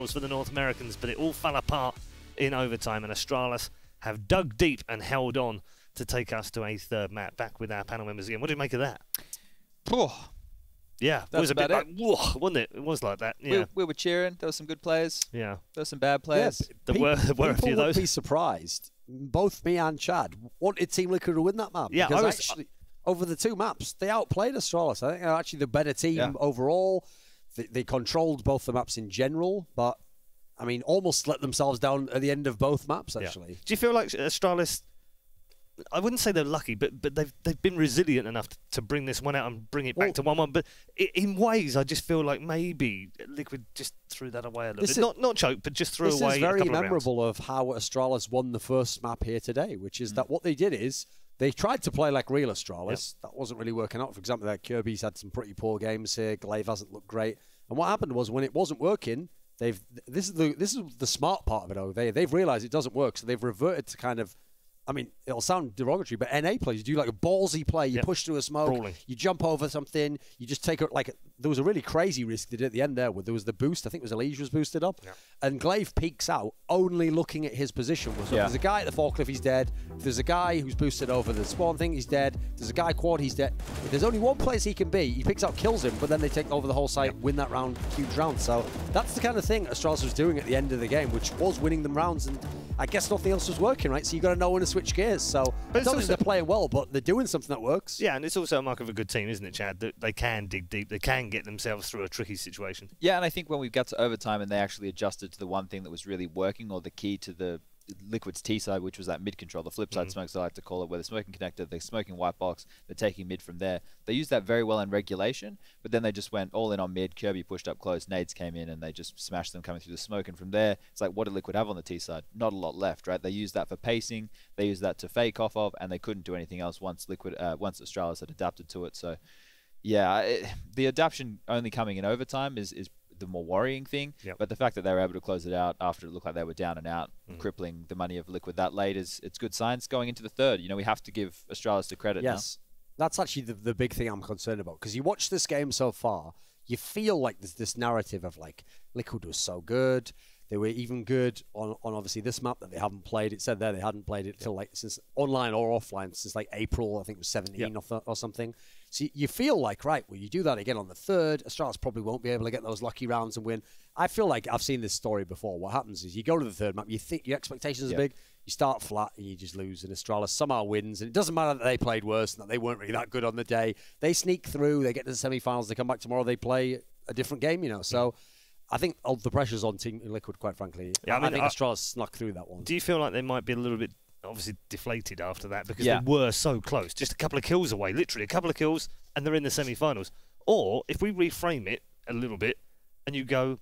for the North Americans, but it all fell apart in overtime, and Astralis have dug deep and held on to take us to a third map. Back with our panel members again. What did you make of that? Oh, yeah, it was a bit like, whoa, wasn't it? It was like that. Yeah, we were cheering. There were some good players. Yeah, there were some bad players. Yeah, there were a few of those. People would be surprised. Both me and Chad wanted Team Liquid to win that map. Yeah, because actually, over the two maps, they outplayed Astralis. I think they're actually the better team overall. They controlled both the maps in general, but I mean, almost let themselves down at the end of both maps. Actually, do you feel like Astralis? I wouldn't say they're lucky, but they've been resilient enough to bring this one out and bring it back to 1-1. But in ways, I just feel like maybe Liquid just threw that away a little bit. Not choked, but just threw away. This is very a couple memorable of how Astralis won the first map here today, which is that what they did is they tried to play like real Astralis. That wasn't really working out. For example, that Kirby's had some pretty poor games here. Glaive hasn't looked great. And what happened was when it wasn't working, this is the smart part of it. Oh, they've realised it doesn't work, so they've reverted to kind of. I mean, it'll sound derogatory, but NA players, you do like a ballsy play, you push through a smoke, Brawling. You jump over something, you just take it like, there was a really crazy risk they did at the end there, where there was the boost, I think it was Elijah was boosted up, and Glaive peeks out, only looking at his position. So if there's a guy at the forklift, he's dead. If there's a guy who's boosted over the spawn thing, he's dead. If there's a guy quad, he's dead. If there's only one place he can be, he picks out, kills him, but then they take over the whole site, win that round, huge round. So that's the kind of thing Astralis was doing at the end of the game, which was winning them rounds, and I guess nothing else was working, right? So you got to know when to switch gears. So I don't think they're playing well, but they're doing something that works. Yeah, and it's also a mark of a good team, isn't it, Chad? That they can dig deep, they can get themselves through a tricky situation. Yeah, and I think when we got to overtime and they actually adjusted to the one thing that was really working, or the key to the Liquid's T side, which was that mid control, the flip side smokes I like to call it, where they're smoking connector, they're smoking white box, they're taking mid from there. They used that very well in regulation, but then they just went all in on mid. Kirby pushed up close, nades came in, and they just smashed them coming through the smoke. And from there, it's like, what did Liquid have on the T side? Not a lot left, right? They used that for pacing, they used that to fake off of, and they couldn't do anything else once Astralis had adapted to it. So, yeah, the adaptation only coming in overtime is the more worrying thing, but the fact that they were able to close it out after it looked like they were down and out, crippling the money of Liquid that late, it's good signs going into the third. You know, we have to give Astralis the credit now. That's actually the big thing I'm concerned about, because you watch this game so far, you feel like there's this narrative of like, Liquid was so good, they were even good on obviously this map that they haven't played. It said there they hadn't played it till like since online or offline since like April, I think it was 17 or something. So you feel like, right, well, you do that again on the third, Astralis probably won't be able to get those lucky rounds and win. I feel like I've seen this story before. What happens is you go to the third map, you think your expectations are big, you start flat and you just lose, and Astralis somehow wins. And it doesn't matter that they played worse and that they weren't really that good on the day. They sneak through, they get to the semi-finals, they come back tomorrow, they play a different game, you know. So I think all the pressure's on Team Liquid, quite frankly. I think Astralis snuck through that one. Do you feel like they might be a little bit obviously deflated after that, because they were so close, just a couple of kills away, literally a couple of kills, and they're in the semi-finals? Or if we reframe it a little bit and you go,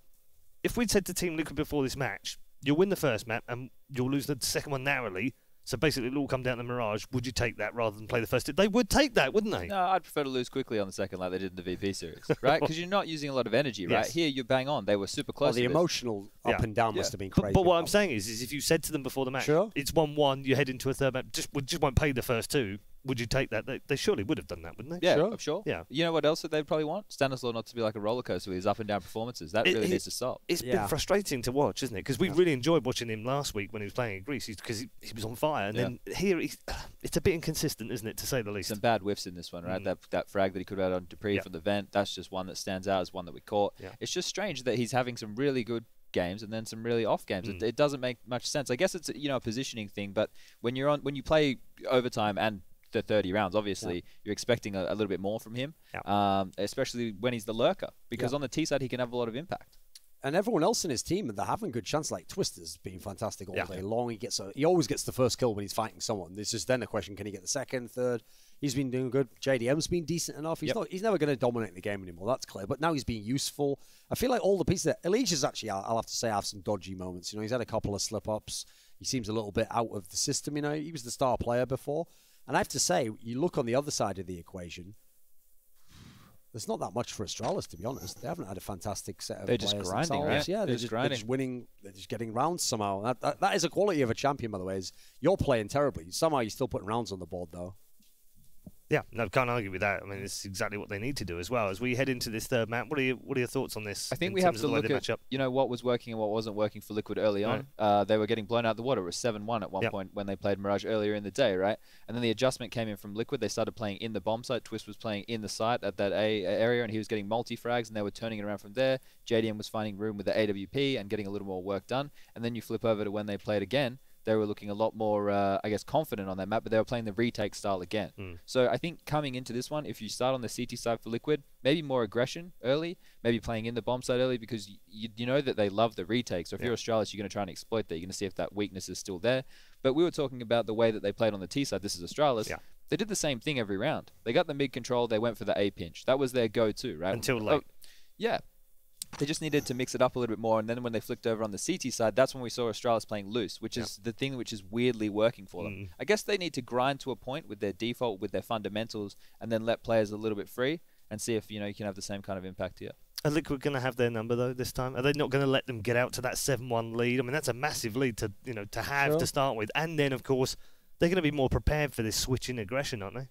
if we'd said to Team Liquid before this match, you'll win the first map and you'll lose the second one narrowly, so basically it'll all come down to Mirage, would you take that rather than play the first? They would take that, wouldn't they? No, I'd prefer to lose quickly on the second like they did in the VP series, right? Because you're not using a lot of energy, right? Here, you're bang on. They were super close. The emotional up and down must have been crazy. But what I'm saying is if you said to them before the match, it's 1-1, you head into a third match, just won't pay the first two, would you take that? They surely would have done that, wouldn't they? Yeah, sure. Yeah. You know what else that they'd probably want? Stanislaw not to be like a roller coaster with his up and down performances. That really needs to stop. It's been frustrating to watch, isn't it? Because we really enjoyed watching him last week when he was playing in Greece, because he was on fire. And then here, it's a bit inconsistent, isn't it, to say the least? Some bad whiffs in this one, right? That frag that he could have had on Dupree from the vent, that's just one that stands out as one that we caught. It's just strange that he's having some really good games and then some really off games. It doesn't make much sense. I guess it's a positioning thing, but when you play overtime and the 30 rounds, obviously you're expecting a little bit more from him, especially when he's the lurker, because on the T side he can have a lot of impact. And everyone else in his team, they're having good chance. Like Twister's been fantastic all day long. He always gets the first kill when he's fighting someone. It's just then the question: can he get the second, third? He's been doing good. JDM's been decent enough. He's never going to dominate the game anymore. That's clear. But now he's being useful. I feel like all the pieces. Elijah's actually, I'll have to say, have some dodgy moments. You know, he's had a couple of slip ups. He seems a little bit out of the system. You know, he was the star player before. And I have to say, you look on the other side of the equation, there's not that much for Astralis, to be honest. They haven't had a fantastic set of players just grinding, themselves. right? Yeah, they're just winning. They're just getting rounds somehow. That is a quality of a champion, by the way, is you're playing terribly. Somehow you're still putting rounds on the board, though. Yeah, no, can't argue with that. I mean, it's exactly what they need to do as well. As we head into this third map, what are your thoughts on this? I think we have to look at what was working and what wasn't working for Liquid early on. They were getting blown out of the water. It was 7-1 at one point when they played Mirage earlier in the day, right? And then the adjustment came in from Liquid. They started playing in the bomb site. Twist was playing in the site at that A area, and he was getting multi-frags, and they were turning it around from there. JDM was finding room with the AWP and getting a little more work done. And then you flip over to when they played again. They were looking a lot more, I guess, confident on that map, but they were playing the retake style again. So I think coming into this one, if you start on the CT side for Liquid, maybe more aggression early, maybe playing in the bomb side early, because you know that they love the retake. So if you're Astralis, you're going to try and exploit that. You're going to see if that weakness is still there. But we were talking about the way that they played on the T side. This is Astralis. They did the same thing every round. They got the mid control. They went for the A pinch. That was their go-to, right? Until late. Yeah. They just needed to mix it up a little bit more, and then when they flicked over on the CT side, that's when we saw Astralis playing loose, which is the thing which is weirdly working for them. I guess they need to grind to a point with their default, with their fundamentals, and then let players a little bit free and see if you can have the same kind of impact here. Are Liquid going to have their number though this time? Are they not going to let them get out to that 7-1 lead? I mean, that's a massive lead to to have to start with, and then of course they're going to be more prepared for this switch in aggression, aren't they?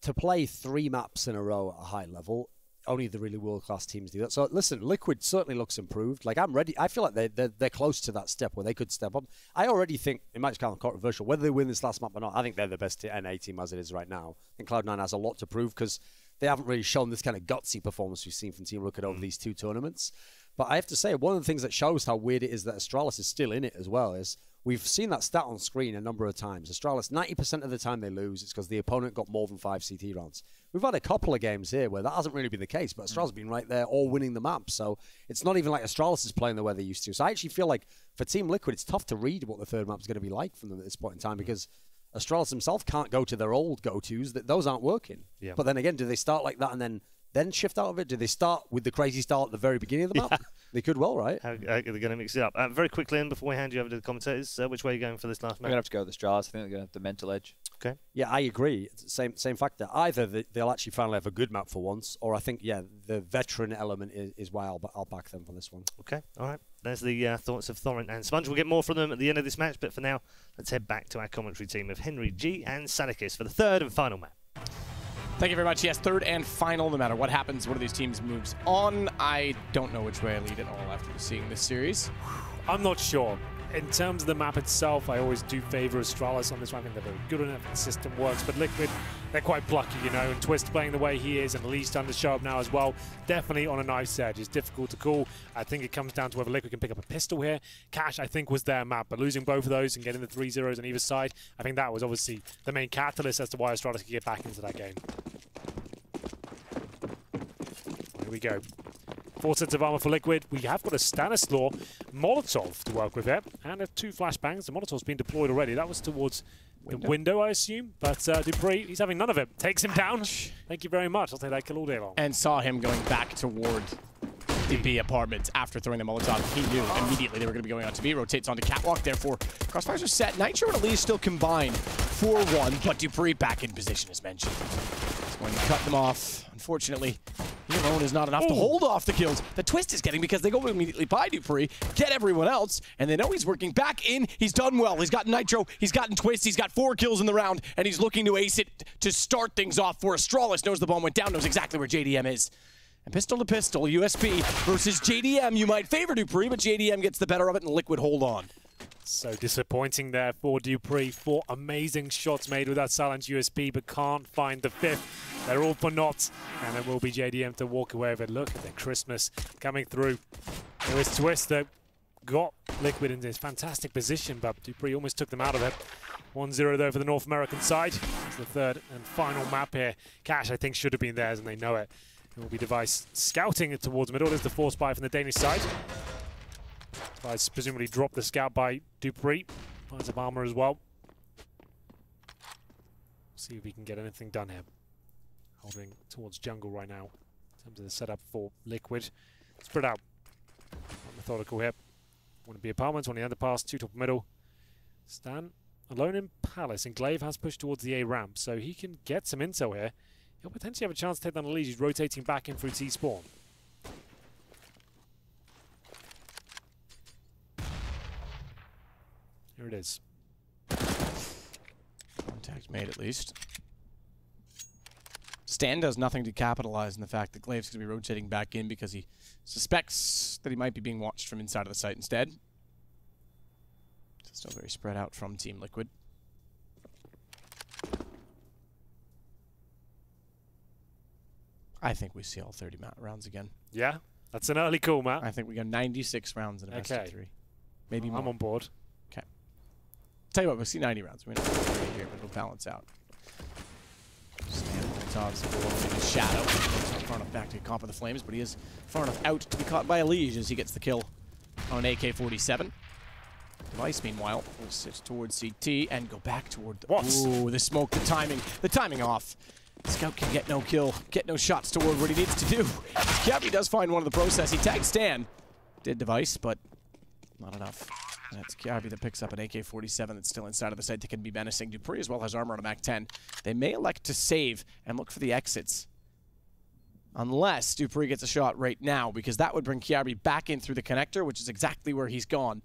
To play 3 maps in a row at a high level. Only the really world-class teams do that. So listen, Liquid certainly looks improved. Like I'm ready. I feel like they're close to that step where they could step up. I already think it might just kind of controversial whether they win this last map or not. I think they're the best NA team as it is right now. I think Cloud9 has a lot to prove because they haven't really shown this kind of gutsy performance we've seen from Team Liquid over these 2 tournaments. But I have to say, one of the things that shows how weird it is that Astralis is still in it as well is we've seen that stat on screen a number of times. Astralis, 90% of the time they lose, it's because the opponent got more than 5 CT rounds. We've had a couple of games here where that hasn't really been the case, but Astralis has been right there all winning the map. So it's not even like Astralis is playing the way they used to. So I actually feel like for Team Liquid, it's tough to read what the third map is going to be like from them at this point in time because Astralis themselves can't go to their old go-tos. Those aren't working. Yeah. But then again, do they start like that and then shift out of it? Do they start with the crazy start at the very beginning of the map? They could well, right? How they're going to mix it up. Very quickly, and before we hand you over to the commentators, which way are you going for this last match? I'm going to have to go with Astralis. I think they're going to have the mental edge. Okay. Yeah, I agree. Same factor. Either they'll actually finally have a good map for once, or I think, the veteran element is why I'll back them for this one. Okay, all right. There's the thoughts of Thorin and Sponge. We'll get more from them at the end of this match, but for now, let's head back to our commentary team of Henry G and Sadikis for the third and final map. Thank you very much. Yes, third and final, no matter what happens, one of these teams moves on. I don't know which way I lead at all after seeing this series. I'm not sure. In terms of the map itself, I always do favor Astralis on this one. I think they're very good enough, the system works, but Liquid, they're quite plucky, and Twist playing the way he is, and Lee's starting to show up now as well. Definitely on a knife's edge. It's difficult to call. I think it comes down to whether Liquid can pick up a pistol here. Cash, I think, was their map, but losing both of those and getting the 3-0s on either side, I think that was obviously the main catalyst as to why Astralis could get back into that game. Here we go. 4 sets of armor for Liquid. We have got a Stanislaw Molotov to work with here. And 2 flashbangs. The Molotov's been deployed already. That was towards the window, I assume. But Dupree, he's having none of it. Takes him down. Thank you very much. I'll take that kill all day long. And saw him going back toward the B apartments after throwing the Molotov. He knew immediately they were going to be going on to B. Rotates onto Catwalk, therefore crossfires are set. Nitro and Elise still combined 4-1, but Dupree back in position as mentioned. He's going to cut them off. Unfortunately, he alone is not enough to hold off the kills the Twist is getting because they go immediately by Dupree, get everyone else, and they know he's working back in. He's done well. He's got Nitro, he's gotten Twist, he's got 4 kills in the round, and he's looking to ace it to start things off for Astralis. Knows the bomb went down, knows exactly where JDM is. And pistol to pistol, USP versus JDM. You might favor Dupree, but JDM gets the better of it and Liquid hold on. So disappointing there for Dupree. 4 amazing shots made with that silenced USP, but can't find the 5th. They're all for naught, and it will be JDM to walk away with it. Look at the Christmas coming through. There is Twist that got Liquid in this fantastic position, but Dupree almost took them out of it. 1-0 though for the North American side. It's the third and final map here. Cash, I think, should have been theirs, and they know it. It will be Device scouting it towards middle. There's the 4 spy from the Danish side. Device presumably dropped the scout by Dupree. Finds some armor as well. See if we can get anything done here. Holding towards jungle right now in terms of the setup for Liquid. Spread out. Not methodical here. One in B apartments, one in the underpass, 2 top middle. Stan alone in Palace, and Glaive has pushed towards the A ramp, so he can get some intel here. He'll potentially have a chance to take down the lead. He's rotating back in through T-spawn. Here it is. Contact made at least. Stan does nothing to capitalize on the fact that Glaive's going to be rotating back in because he suspects that he might be being watched from inside of the site instead. Still very spread out from Team Liquid. I think we see all 30 rounds again. Yeah, that's an early call, Matt. I think we go 96 rounds in a best of 3. Maybe more. I'm on board. Okay. Tell you what, we'll see 90 rounds. We're going to have here, but it'll balance out. Stan Molotov's in his shadow. He's not far enough back to get caught by the flames, but he is far enough out to be caught by Elige as he gets the kill on an AK-47. Device, meanwhile, will sit towards CT and go back toward the... Ooh, the smoke, the timing off. Scout can get no kill, get no shots toward what he needs to do. Kiabi does find one of the process. He tagged Stan. Did Device, but not enough. That's Kiabi that picks up an AK-47 that's still inside of the site that can be menacing. Dupree as well has armor on a MAC-10. They may elect to save and look for the exits. Unless Dupree gets a shot right now, because that would bring Kiabi back in through the connector, which is exactly where he's gone.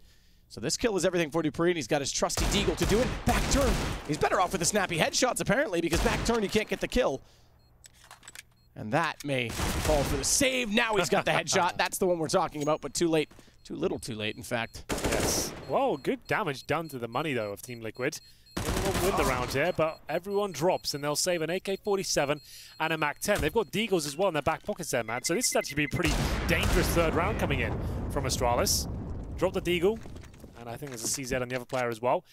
So this kill is everything for Dupree, and he's got his trusty deagle to do it. Back turn. He's better off with the snappy headshots, apparently, because back turn, he can't get the kill. And that may fall for the save. Now he's got the headshot. That's the one we're talking about, but too late. Too little too late, in fact. Yes. Whoa, good damage done to the money, though, of Team Liquid. They won't win the round here, but everyone drops, and they'll save an AK-47 and a MAC-10. They've got deagles as well in their back pockets there, man. So this is actually be a pretty dangerous third round coming in from Astralis. Drop the deagle. And I think there's a CZ on the other player as well.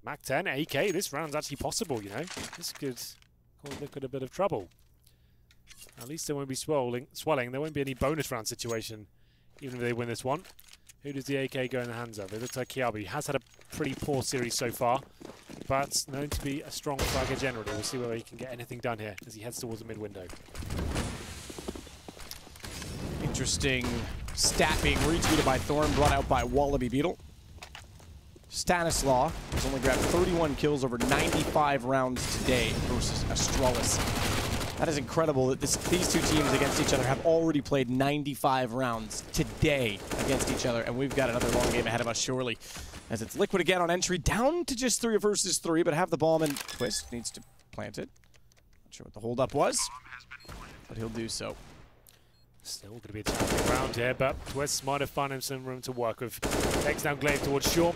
MAC-10, AK, this round's actually possible, you know. This could cause Liquid a bit of trouble. At least they won't be swelling. There won't be any bonus round situation, even if they win this one. Who does the AK go in the hands of? It looks like Kiabi. He has had a pretty poor series so far, but known to be a strong fragger generally. We'll see whether he can get anything done here as he heads towards the mid-window. Interesting stat being retweeted by Thorn, brought out by Wallaby Beetle. Stanislaw has only grabbed 31 kills over 95 rounds today versus Astralis. That is incredible that these two teams against each other have already played 95 rounds today against each other, and we've got another long game ahead of us, surely. As it's Liquid again on entry, down to just 3 versus 3, but have the bomb, and Twist needs to plant it. Not sure what the holdup was, but he'll do so. Still going to be a challenging round here, but Twist might have found him some room to work with. Takes down Glaive towards short.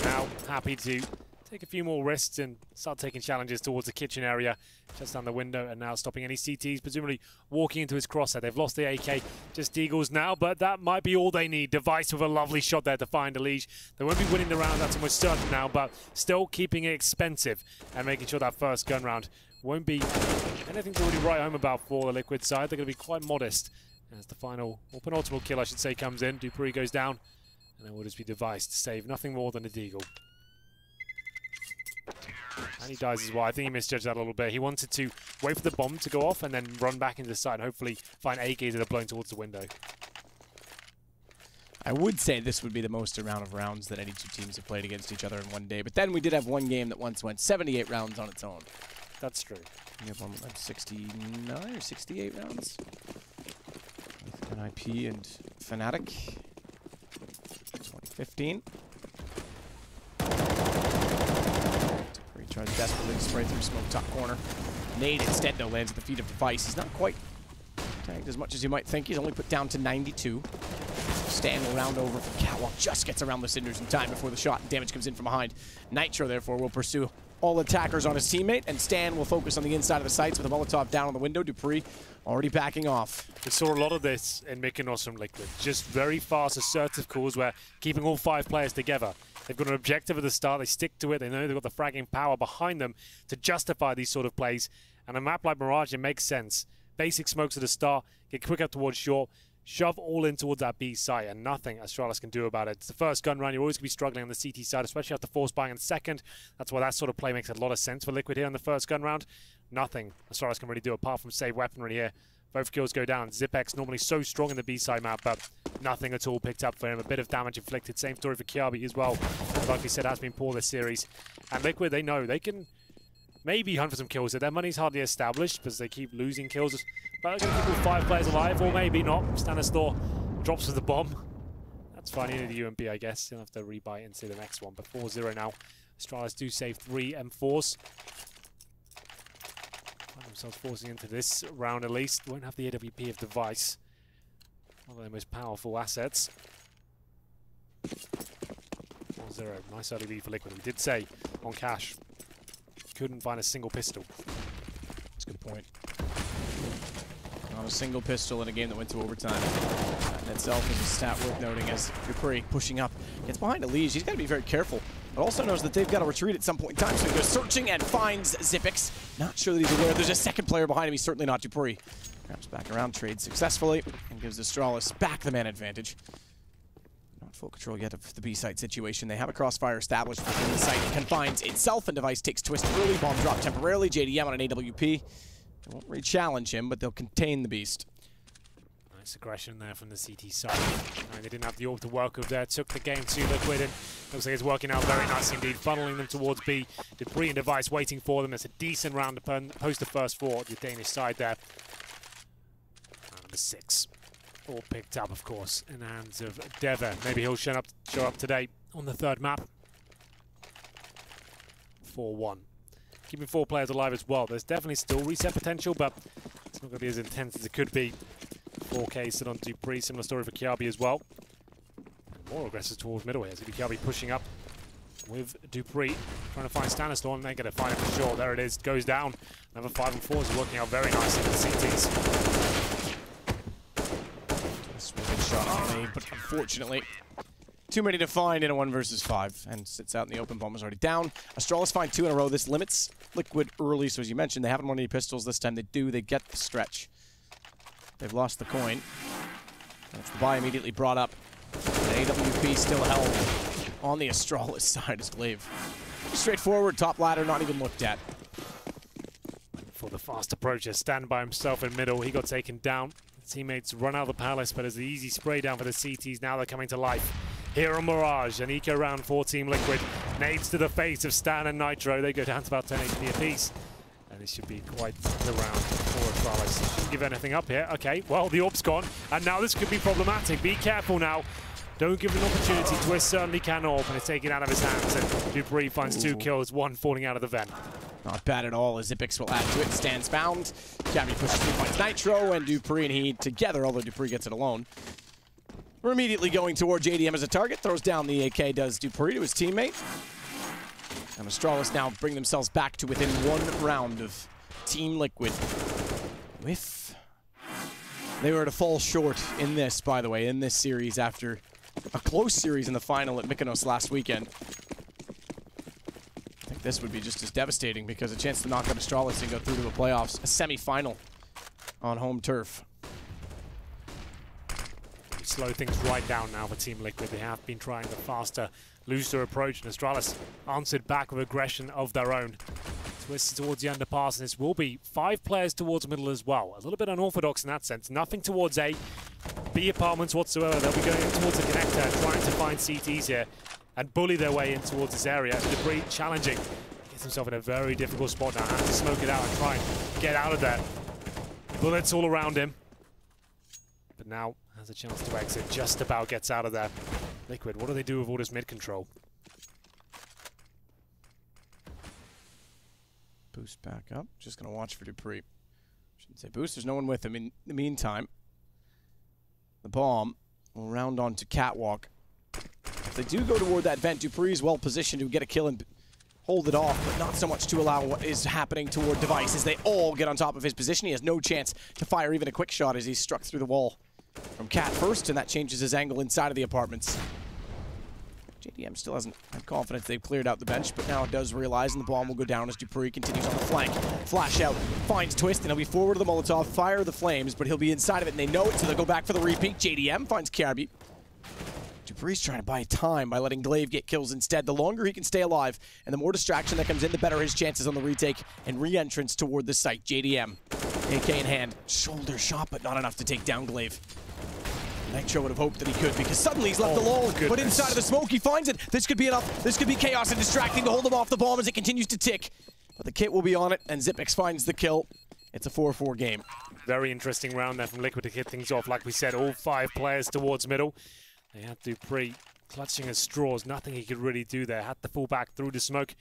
Now happy to take a few more risks and start taking challenges towards the kitchen area. Just down the window and now stopping any CTs, presumably walking into his crosshair. They've lost the AK, just deagles now, but that might be all they need. Device with a lovely shot there to find Elige. They won't be winning the round, that's almost certain now, but still keeping it expensive and making sure that first gun round won't be anything to really write home about for the Liquid side. They're going to be quite modest. As the final, or penultimate kill, I should say, comes in. Dupree goes down, and then will just be Device to save nothing more than a deagle. And he dies as well. I think he misjudged that a little bit. He wanted to wait for the bomb to go off and then run back into the side and hopefully find AKs that are blown towards the window. I would say this would be the most amount of rounds that any two teams have played against each other in one day, but then we did have one game that once went 78 rounds on its own. That's true. We have one that went 69 or 68 rounds. With NIP and Fnatic. 2015. He tries desperately to spray through smoke top corner. Nade instead, though, lands at the feet of Device. He's not quite tagged as much as you might think. He's only put down to 92. Stan will round over from Catwalk. Just gets around the cinders in time before the shot and damage comes in from behind. Nitro, therefore, will pursue all attackers on his teammate, and Stan will focus on the inside of the sights with a Molotov down on the window. Dupree already backing off. We saw a lot of this in Mykonos from Liquid. Just very fast, assertive calls where keeping all 5 players together. They've got an objective at the start, they stick to it, they know they've got the fragging power behind them to justify these sort of plays. And a map like Mirage, it makes sense. Basic smokes at the start, get quick up towards short, shove all in towards that B site, and nothing Astralis can do about it. It's the first gun round, you're always going to be struggling on the CT side, especially after force buying in the second. That's why that sort of play makes a lot of sense for Liquid here on the first gun round. Nothing Astralis can really do apart from save weaponry here. Both kills go down. Zipex normally so strong in the B side map, but nothing at all picked up for him. A bit of damage inflicted. Same story for Kiabi as well. Like we said, has been poor this series. And Liquid, they know they can maybe hunt for some kills here. Their money's hardly established because they keep losing kills. But they're going to keep all 5 players alive, or maybe not. Stanislaw drops with the bomb. That's fine, into the UMP, I guess. He'll have to rebuy into the next one. But 4-0 now. Astralis do save 3 M4s. Find themselves forcing into this round at least. Won't have the AWP of Device. One of their most powerful assets. 4-0. Nice early lead for Liquid. We did say on Cash, couldn't find a single pistol. That's a good point. Not a single pistol in a game that went to overtime. That in itself is a stat worth noting as Dupree pushing up. Gets behind Elise. He's got to be very careful. But also knows that they've got to retreat at some point in time, so he goes searching and finds Xyp9x. Not sure that he's aware there's a second player behind him. He's certainly not Dupree. Grabs back around, trades successfully, and gives Astralis back the man advantage. Not full control yet of the B site situation. They have a crossfire established within the site. It confines itself, and Device takes Twist early. Bomb drop temporarily. JDM on an AWP. They won't re-challenge him, but they'll contain the beast. Nice aggression there from the CT side. They didn't have the orb to work with there. Took the game to Liquid, and looks like it's working out very nice indeed. Funneling them towards B. Dupree and Device waiting for them. It's a decent round to post the first four at the Danish side there. Round number 6. All picked up, of course, in the hands of Dever. Maybe he'll show up today on the third map. 4-1. Keeping 4 players alive as well. There's definitely still reset potential, but it's not going to be as intense as it could be. 4K still on Dupree. Similar story for Kiabi as well. And more aggressive towards middle here. So Kiabi pushing up with Dupree. Trying to find Stanislaw. They're going to find it for sure. There it is. Goes down. Another 5 and 4 is working out very nicely for the CTs. Swinging shot on me, but unfortunately, too many to find in a 1 versus 5, and sits out in the open. Bomb is already down. Astralis find 2 in a row. This limits Liquid early, so as you mentioned, they haven't won any pistols this time. They do. They get the stretch. They've lost the coin. That's the buy immediately brought up. The AWP still held on the Astralis side as Glaive. Straightforward, top ladder, not even looked at. For the fast approach, stand by himself in middle. He got taken down. Teammates run out of the palace, but as the easy spray down for the CTs, now they're coming to life. Here on Mirage, an eco round for Team Liquid. Nades to the face of Stan and Nitro. They go down to about 10 HP apiece. And this should be quite the round for Astralis. Shouldn't give anything up here. Okay, well, the orb's gone, and now this could be problematic. Be careful now. Don't give him an opportunity. Twist certainly can orb, and it's taken out of his hands. And Dupree finds 2 kills, 1 falling out of the vent. Not bad at all, as Xyp9x will add to it. Stands bound. Kiabi pushes 2 points. Nitro and Dupree and he together, although Dupree gets it alone. We're immediately going toward JDM as a target. Throws down the AK, does Dupree to his teammate. And Astralis now bring themselves back to within 1 round of Team Liquid. If they were to fall short in this, by the way, in this series after a close series in the final at Mykonos last weekend, I think this would be just as devastating, because a chance to knock out Astralis and go through to the playoffs, a semi-final on home turf. Slow things right down now for Team Liquid. They have been trying the faster, looser approach, and Astralis answered back with aggression of their own. Twist towards the underpass, and this will be 5 players towards middle as well. A little bit unorthodox in that sense. Nothing towards A, B apartments whatsoever. They'll be going towards the connector, trying to find CTs here and bully their way in towards this area. Dupree challenging. He gets himself in a very difficult spot now. Has to smoke it out and try and get out of there. Bullets all around him. But now has a chance to exit. Just about gets out of there. Liquid, what do they do with all this mid control? Boost back up. Just going to watch for Dupree. Shouldn't say boost. There's no one with him. In the meantime, the bomb will round onto Catwalk. If they do go toward that vent, Dupree is well positioned to get a kill and hold it off, but not so much to allow what is happening toward Device as they all get on top of his position. He has no chance to fire even a quick shot as he's struck through the wall from Cat first, and that changes his angle inside of the apartments. JDM still hasn't had confidence they've cleared out the bench, but now it does realize, and the bomb will go down as Dupree continues on the flank. Flash out, finds Twist, and he'll be forward to the Molotov, fire the flames, but he'll be inside of it, and they know it, so they'll go back for the repeat. JDM finds Kiabi. Dupree's trying to buy time by letting Glaive get kills instead. The longer he can stay alive, and the more distraction that comes in, the better his chances on the retake and re-entrance toward the site. JDM, AK in hand, shoulder shot, but not enough to take down Glaive. Nitro would have hoped that he could, because suddenly he's left alone. Goodness. But inside of the smoke, he finds it. This could be enough. This could be chaos and distracting to hold him off the bomb as it continues to tick. But the kit will be on it, and Xyp9x finds the kill. It's a 4-4 game. Very interesting round there from Liquid to kick things off. Like we said, all 5 players towards middle. They had Dupree clutching at straws. Nothing he could really do there. Had to fall back through the smoke.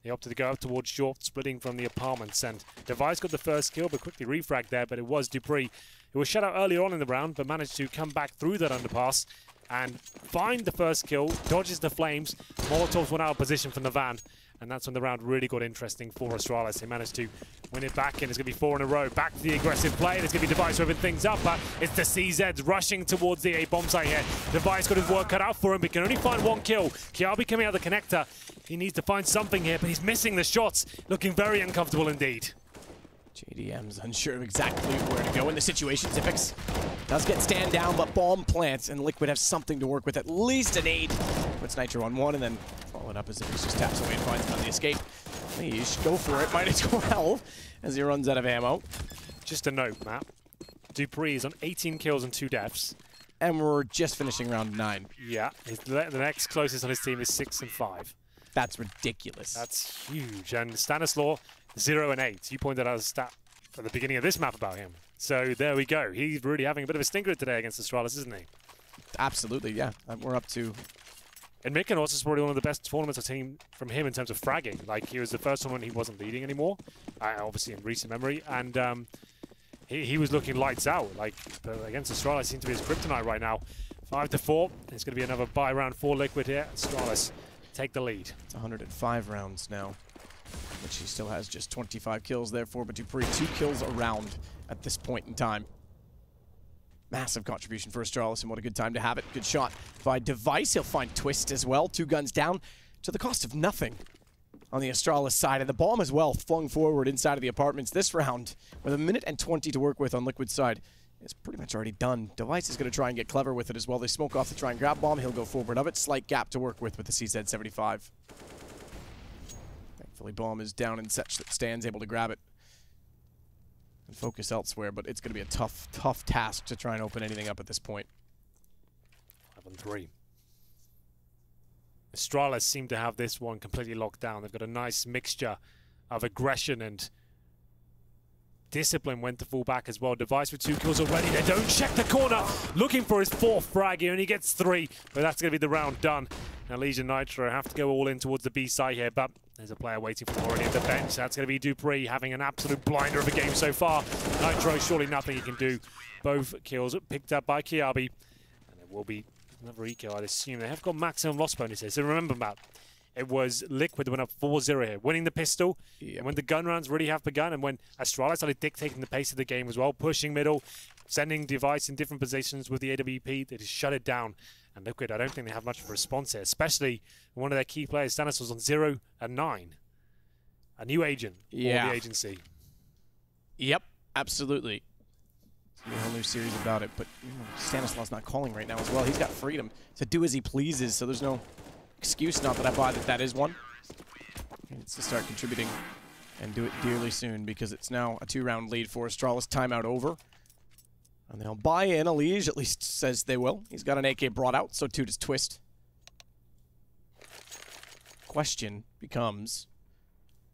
He opted to go up towards short, splitting from the apartments, and Device got the first kill, but quickly refragged there, but it was Dupree, who was shut out earlier on in the round, but managed to come back through that underpass and find the first kill, dodges the flames. Molotovs went out of position from the van, and that's when the round really got interesting for Astralis. They managed to win it back, and it's going to be 4 in a row. Back to the aggressive play, and it's going to be Device open things up, but it's the CZs rushing towards the A bomb site here. Device got his work cut out for him, but can only find 1 kill. Kiabi coming out the connector. He needs to find something here, but he's missing the shots. Looking very uncomfortable indeed. JDM's unsure of exactly where to go in the situation. Xyp9x does get stand down, but bomb plants, and Liquid have something to work with, at least an 8. Puts Nitro on 1, and then follow it up as Xyp9x just taps away and finds him on the escape. Please go for it, might as well, as he runs out of ammo. Just a note, Matt. Dupree is on 18 kills and 2 deaths. And we're just finishing round 9. Yeah, the next closest on his team is 6 and 5. That's ridiculous. That's huge. And Stanislaw, 0 and 8. You pointed out a stat at the beginning of this map about him. So there we go. He's really having a bit of a stinker today against Astralis, isn't he? Absolutely, yeah. We're up to... And Mykonos is probably one of the best tournaments I've seen from him in terms of fragging. Like, he was the first one when he wasn't leading anymore, obviously in recent memory. And he was looking lights out. Like, against Astralis, seems to be his kryptonite right now. 5-4. It's going to be another buy round for Liquid here. Astralis take the lead. It's 105 rounds now, which he still has just 25 kills therefore, but Dupree 2 kills a round at this point in time. Massive contribution for Astralis, and what a good time to have it. Good shot by Device. He'll find Twist as well. 2 guns down to the cost of nothing on the Astralis side, and the bomb as well flung forward inside of the apartments. This round, with 1 minute and 20 to work with on Liquid's side, is pretty much already done. Device is going to try and get clever with it as well. They smoke off the try and grab bomb. He'll go forward of it. Slight gap to work with the CZ75. Thankfully, bomb is down in such that Stan's able to grab it and focus elsewhere, but it's going to be a tough, tough task to try and open anything up at this point. 5-3. Astralis seem to have this one completely locked down. They've got a nice mixture of aggression and discipline when to fall back as well. Device with 2 kills already. They don't check the corner. Looking for his 4th frag. He only gets 3, but that's going to be the round done. Now Legion Nitro have to go all in towards the B side here, but there's a player waiting for them already at the bench. That's going to be Dupree having an absolute blinder of a game so far. Nitro, surely nothing he can do. Both kills picked up by Kiabi, and it will be another eco, I'd assume. They have got maximum loss bonuses. So remember, Matt, it was Liquid that went up 4-0 here, winning the pistol. Yep. And when the gun rounds really have begun, and when Astralis started dictating the pace of the game as well, pushing middle, sending Device in different positions with the AWP, they just shut it down. And Liquid, I don't think they have much of a response here, especially one of their key players, Stannis, was on 0 and 9. A new agent for the agency. Yep, absolutely. A whole new series about it, but Stanislaus not calling right now as well. He's got freedom to do as he pleases, so there's no excuse, not that I buy that that is one. He needs to start contributing and do it dearly soon, because it's now a 2-round lead for Astralis. Timeout over. And they'll buy in. Alige at least says they will. He's got an AK brought out, so too does Twist. Question becomes,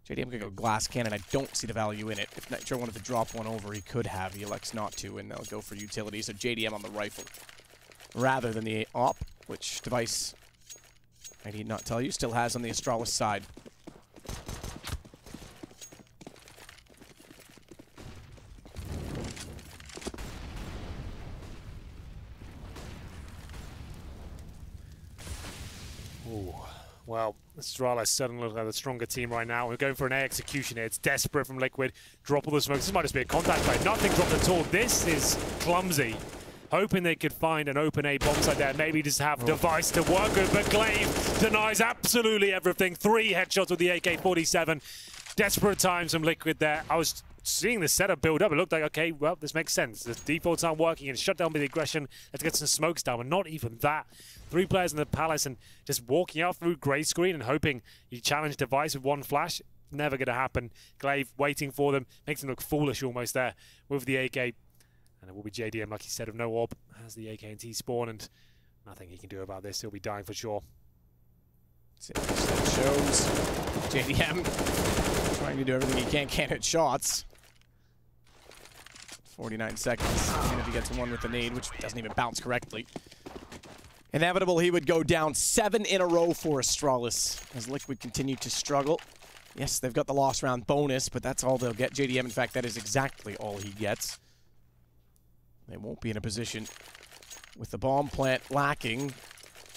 JDM could go glass cannon. I don't see the value in it. If Nitro wanted to drop one over, he could have. He elects not to, and they'll go for utility. So JDM on the rifle rather than the AWP, which Device, I need not tell you, still has on the Astralis side. Well, Astralis suddenly looks like the stronger team right now. We're going for an A execution here. It's desperate from Liquid. Drop all the smoke. This might just be a contact play. Nothing dropped at all. This is clumsy. Hoping they could find an open A bomb site there. Maybe just have Device to work with. But Glaive denies absolutely everything. 3 headshots with the AK-47. Desperate times from Liquid there. I was seeing the setup build up. It looked like, okay, well, this makes sense. The defaults aren't working. It's shut down by the aggression. Let's get some smokes down. But not even that. 3 players in the Palace and just walking out through grey screen and hoping you challenge Device with 1 flash. Never going to happen. Glaive waiting for them. Makes them look foolish almost there with the AK. And it will be JDM, like he said, of no orb. Has the AK&T spawn, and nothing he can do about this. He'll be dying for sure. That shows JDM trying to do everything he can. Can't hit shots. 49 seconds. Even if he gets 1 with the nade, which doesn't even bounce correctly. Inevitable he would go down 7 in a row for Astralis as Liquid continue to struggle. Yes, they've got the lost round bonus, but that's all they'll get. JDM, in fact, that is exactly all he gets. They won't be in a position with the bomb plant lacking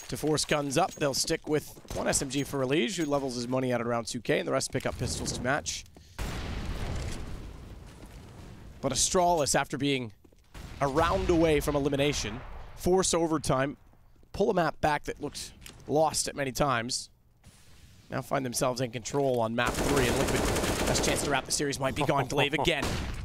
to force guns up. They'll stick with one SMG for Mirage, who levels his money out at around 2K, and the rest pick up pistols to match. But Astralis, after being a round away from elimination, force overtime, pull a map back that looked lost at many times, now find themselves in control on map 3, and Liquid, best chance to wrap the series might be gone. Glaive again.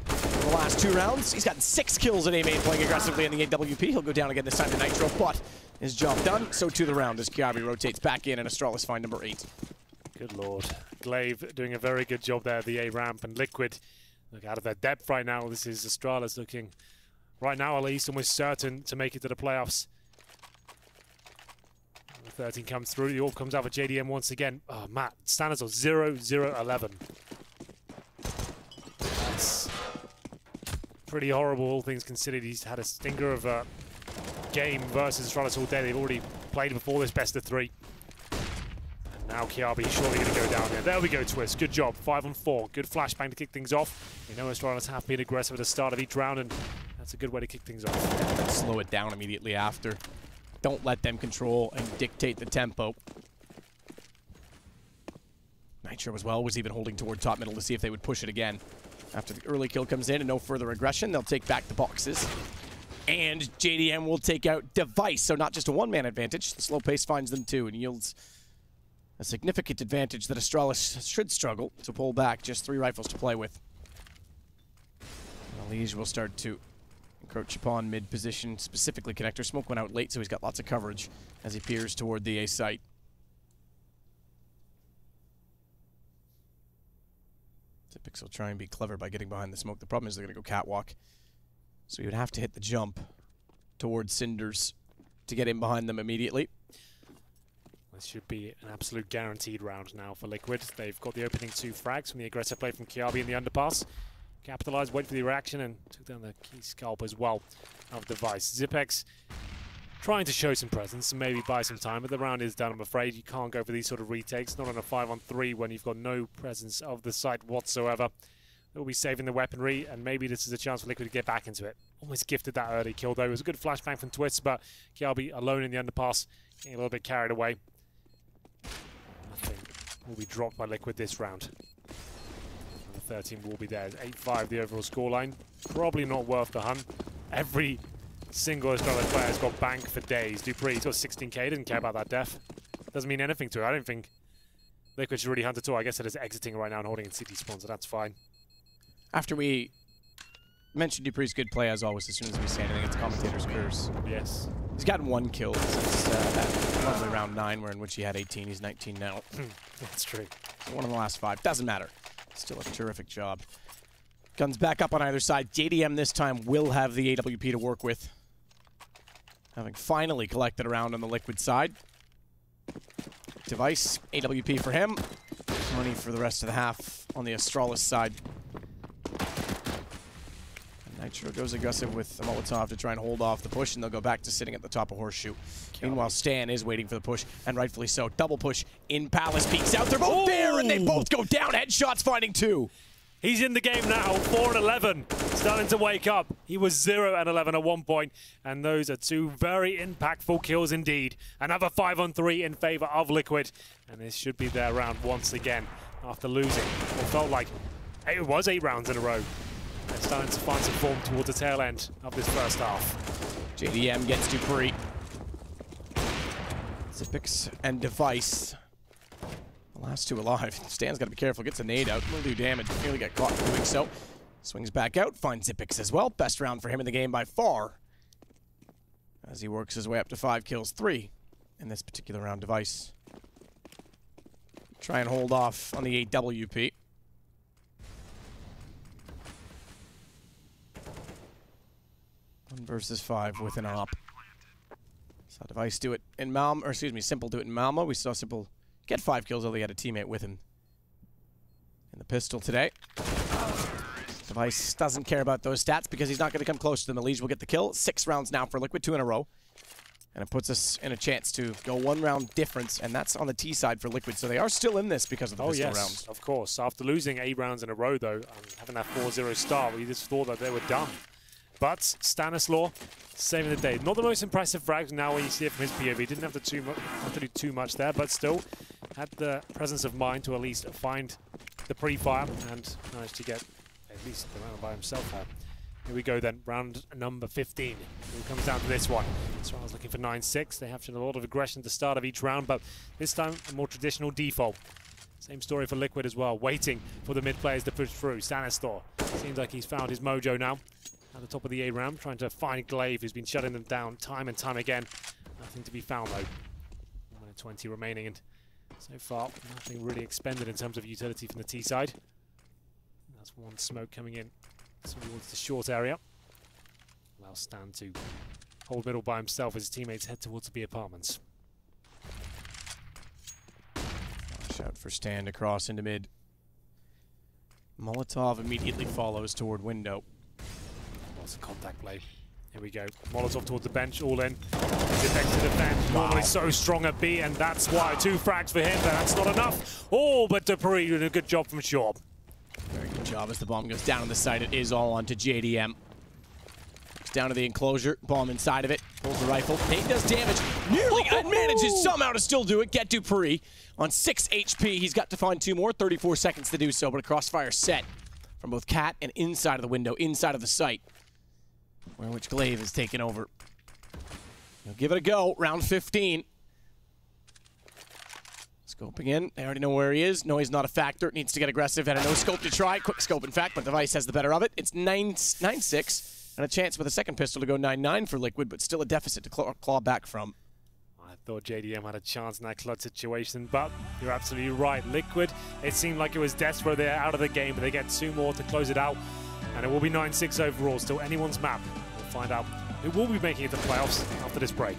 In the last 2 rounds, he's gotten 6 kills at A-Main, playing aggressively in the AWP. He'll go down again this time to Nitro, but his job done. So to the round as Kiabi rotates back in and Astralis find number 8. Good lord. Glaive doing a very good job there, the A ramp, and Liquid look out of their depth right now. This is Astralis looking, right now at least, almost certain to make it to the playoffs. 13 comes through, the AWP comes out for JDM once again. Oh, Matt, standards of 0-0-11. That's pretty horrible, all things considered. He's had a stinker of a game versus Astralis all day. They've already played before this best of 3. And now Kiabi is surely going to go down there. There we go, Twist. Good job. 5 on 4. Good flashbang to kick things off. We know Astralis have been aggressive at the start of each round, and that's a good way to kick things off. Slow it down immediately after. Don't let them control and dictate the tempo. Nitro as well was even holding toward top middle to see if they would push it again. After the early kill comes in and no further aggression, they'll take back the boxes. And JDM will take out Device, so not just a one-man advantage. The slow pace finds them too and yields a significant advantage that Astralis should struggle to pull back. Just 3 rifles to play with. Mirage will start to encroach upon mid position, specifically connector. Smoke went out late, so he's got lots of coverage as he peers toward the A site. Zippix will try and be clever by getting behind the smoke. The problem is they're going to go catwalk. So he would have to hit the jump towards Cinders to get in behind them immediately. This should be an absolute guaranteed round now for Liquid. They've got the opening 2 frags from the aggressive play from Kiabi in the underpass. Capitalized, wait for the reaction, and took down the key scalp as well of Device. Zipex trying to show some presence and maybe buy some time, but the round is done, I'm afraid. You can't go for these sort of retakes, not on a 5-on-3 when you've got no presence of the site whatsoever. They'll be saving the weaponry, and maybe this is a chance for Liquid to get back into it. Almost gifted that early kill, though. It was a good flashbang from Twist, but Kiabi alone in the underpass, getting a little bit carried away. Nothing will be dropped by Liquid this round. And the 13 will be there. 8-5 the overall scoreline. Probably not worth the hunt. Every single Astralis player has got bank for days. Dupree, he's got 16k, didn't care about that def. Doesn't mean anything to her. I don't think Liquid should really hunt at all. I guess it is exiting right now and holding in city spawn, so that's fine. After we mentioned Dupree's good play, as always, as soon as we say anything, it's commentator's curse. Yes. He's gotten 1 kill since that lovely round 9, where in which he had 18. He's 19 now. That's true. So 1 in the last 5. Doesn't matter. Still a terrific job. Guns back up on either side. JDM this time will have the AWP to work with, having finally collected a round on the Liquid side. Device, AWP for him. Money for the rest of the half on the Astralis side. Nitro goes aggressive with the Molotov to try and hold off the push, and they'll go back to sitting at the top of Horseshoe. Meanwhile, Stan is waiting for the push, and rightfully so. Double push in Palace, peeks out. They're both there, and they both go down. Headshots finding 2. He's in the game now, 4-11, starting to wake up. He was 0-11 at one point, and those are 2 very impactful kills indeed. Another 5-on-3 in favor of Liquid, and this should be their round once again after losing what felt like it was 8 rounds in a row. They're starting to find some form towards the tail end of this first half. JDM gets Dupree. Zippix and Device. The last 2 alive. Stan's got to be careful. Gets a nade out. Will do damage. Nearly got caught doing so. Swings back out. Finds Zippix as well. Best round for him in the game by far, as he works his way up to 5 kills. 3 in this particular round. Device try and hold off on the AWP. One versus 5 with an op. Saw Device do it in Malmo, or excuse me, Simple do it in Malmo. We saw Simple get 5 kills, although he had a teammate with him in the pistol today. Device doesn't care about those stats because he's not going to come close to them. Mirage will get the kill. 6 rounds now for Liquid, 2 in a row. And it puts us in a chance to go 1 round difference, and that's on the T side for Liquid. So they are still in this because of the pistol rounds. Of course. After losing 8 rounds in a row, though, having that 4-0 start, we just thought that they were done. But Stanislaw saving the day. Not the most impressive frag now when you see it from his POV. Didn't have to do too much there, but still had the presence of mind to at least find the pre-fire and managed to get at least the round by himself there. Here we go then, round number 15. It comes down to this one. This round was looking for 9-6. They have shown a lot of aggression at the start of each round, but this time a more traditional default. Same story for Liquid as well, waiting for the mid players to push through. Stanislaw seems like he's found his mojo now. At the top of the A round, trying to find Glaive, who's been shutting them down time and time again. Nothing to be found though. 1 minute 20 remaining, and so far nothing really expended in terms of utility from the T side. That's one smoke coming in towards the short area. Allows Stan to hold middle by himself as his teammates head towards the B apartments. Shout for Stan to cross into mid. Molotov immediately follows toward window. Lots of contact play. Here we go. Molotov towards the bench, all in. He's next to defend. Normally so strong at B, and that's why 2 frags for him, but that's not enough. Oh, but Dupree doing a good job from short. Very good job as the bomb goes down on the side. It is all onto JDM. It's down to the enclosure. Bomb inside of it. Pulls the rifle. Nate does damage. Nearly manages somehow to still do it. Get Dupree on 6 HP. He's got to find 2 more. 34 seconds to do so, but a crossfire set from both Cat and inside of the window, inside of the site, where which Glaive is taken over. He'll give it a go. Round 15. Scoping in. They already know where he is. No, he's not a factor. Needs to get aggressive. Had a no scope to try. Quick scope, in fact, but Device has the better of it. It's 9-6, and a chance with a second pistol to go 9-9 for Liquid, but still a deficit to claw back from. I thought JDM had a chance in that clutch situation, but you're absolutely right. Liquid, it seemed like it was desperate. They're out of the game, but they get 2 more to close it out, and it will be 9-6 overall. Still anyone's map. We'll find out who will be making it to playoffs after this break.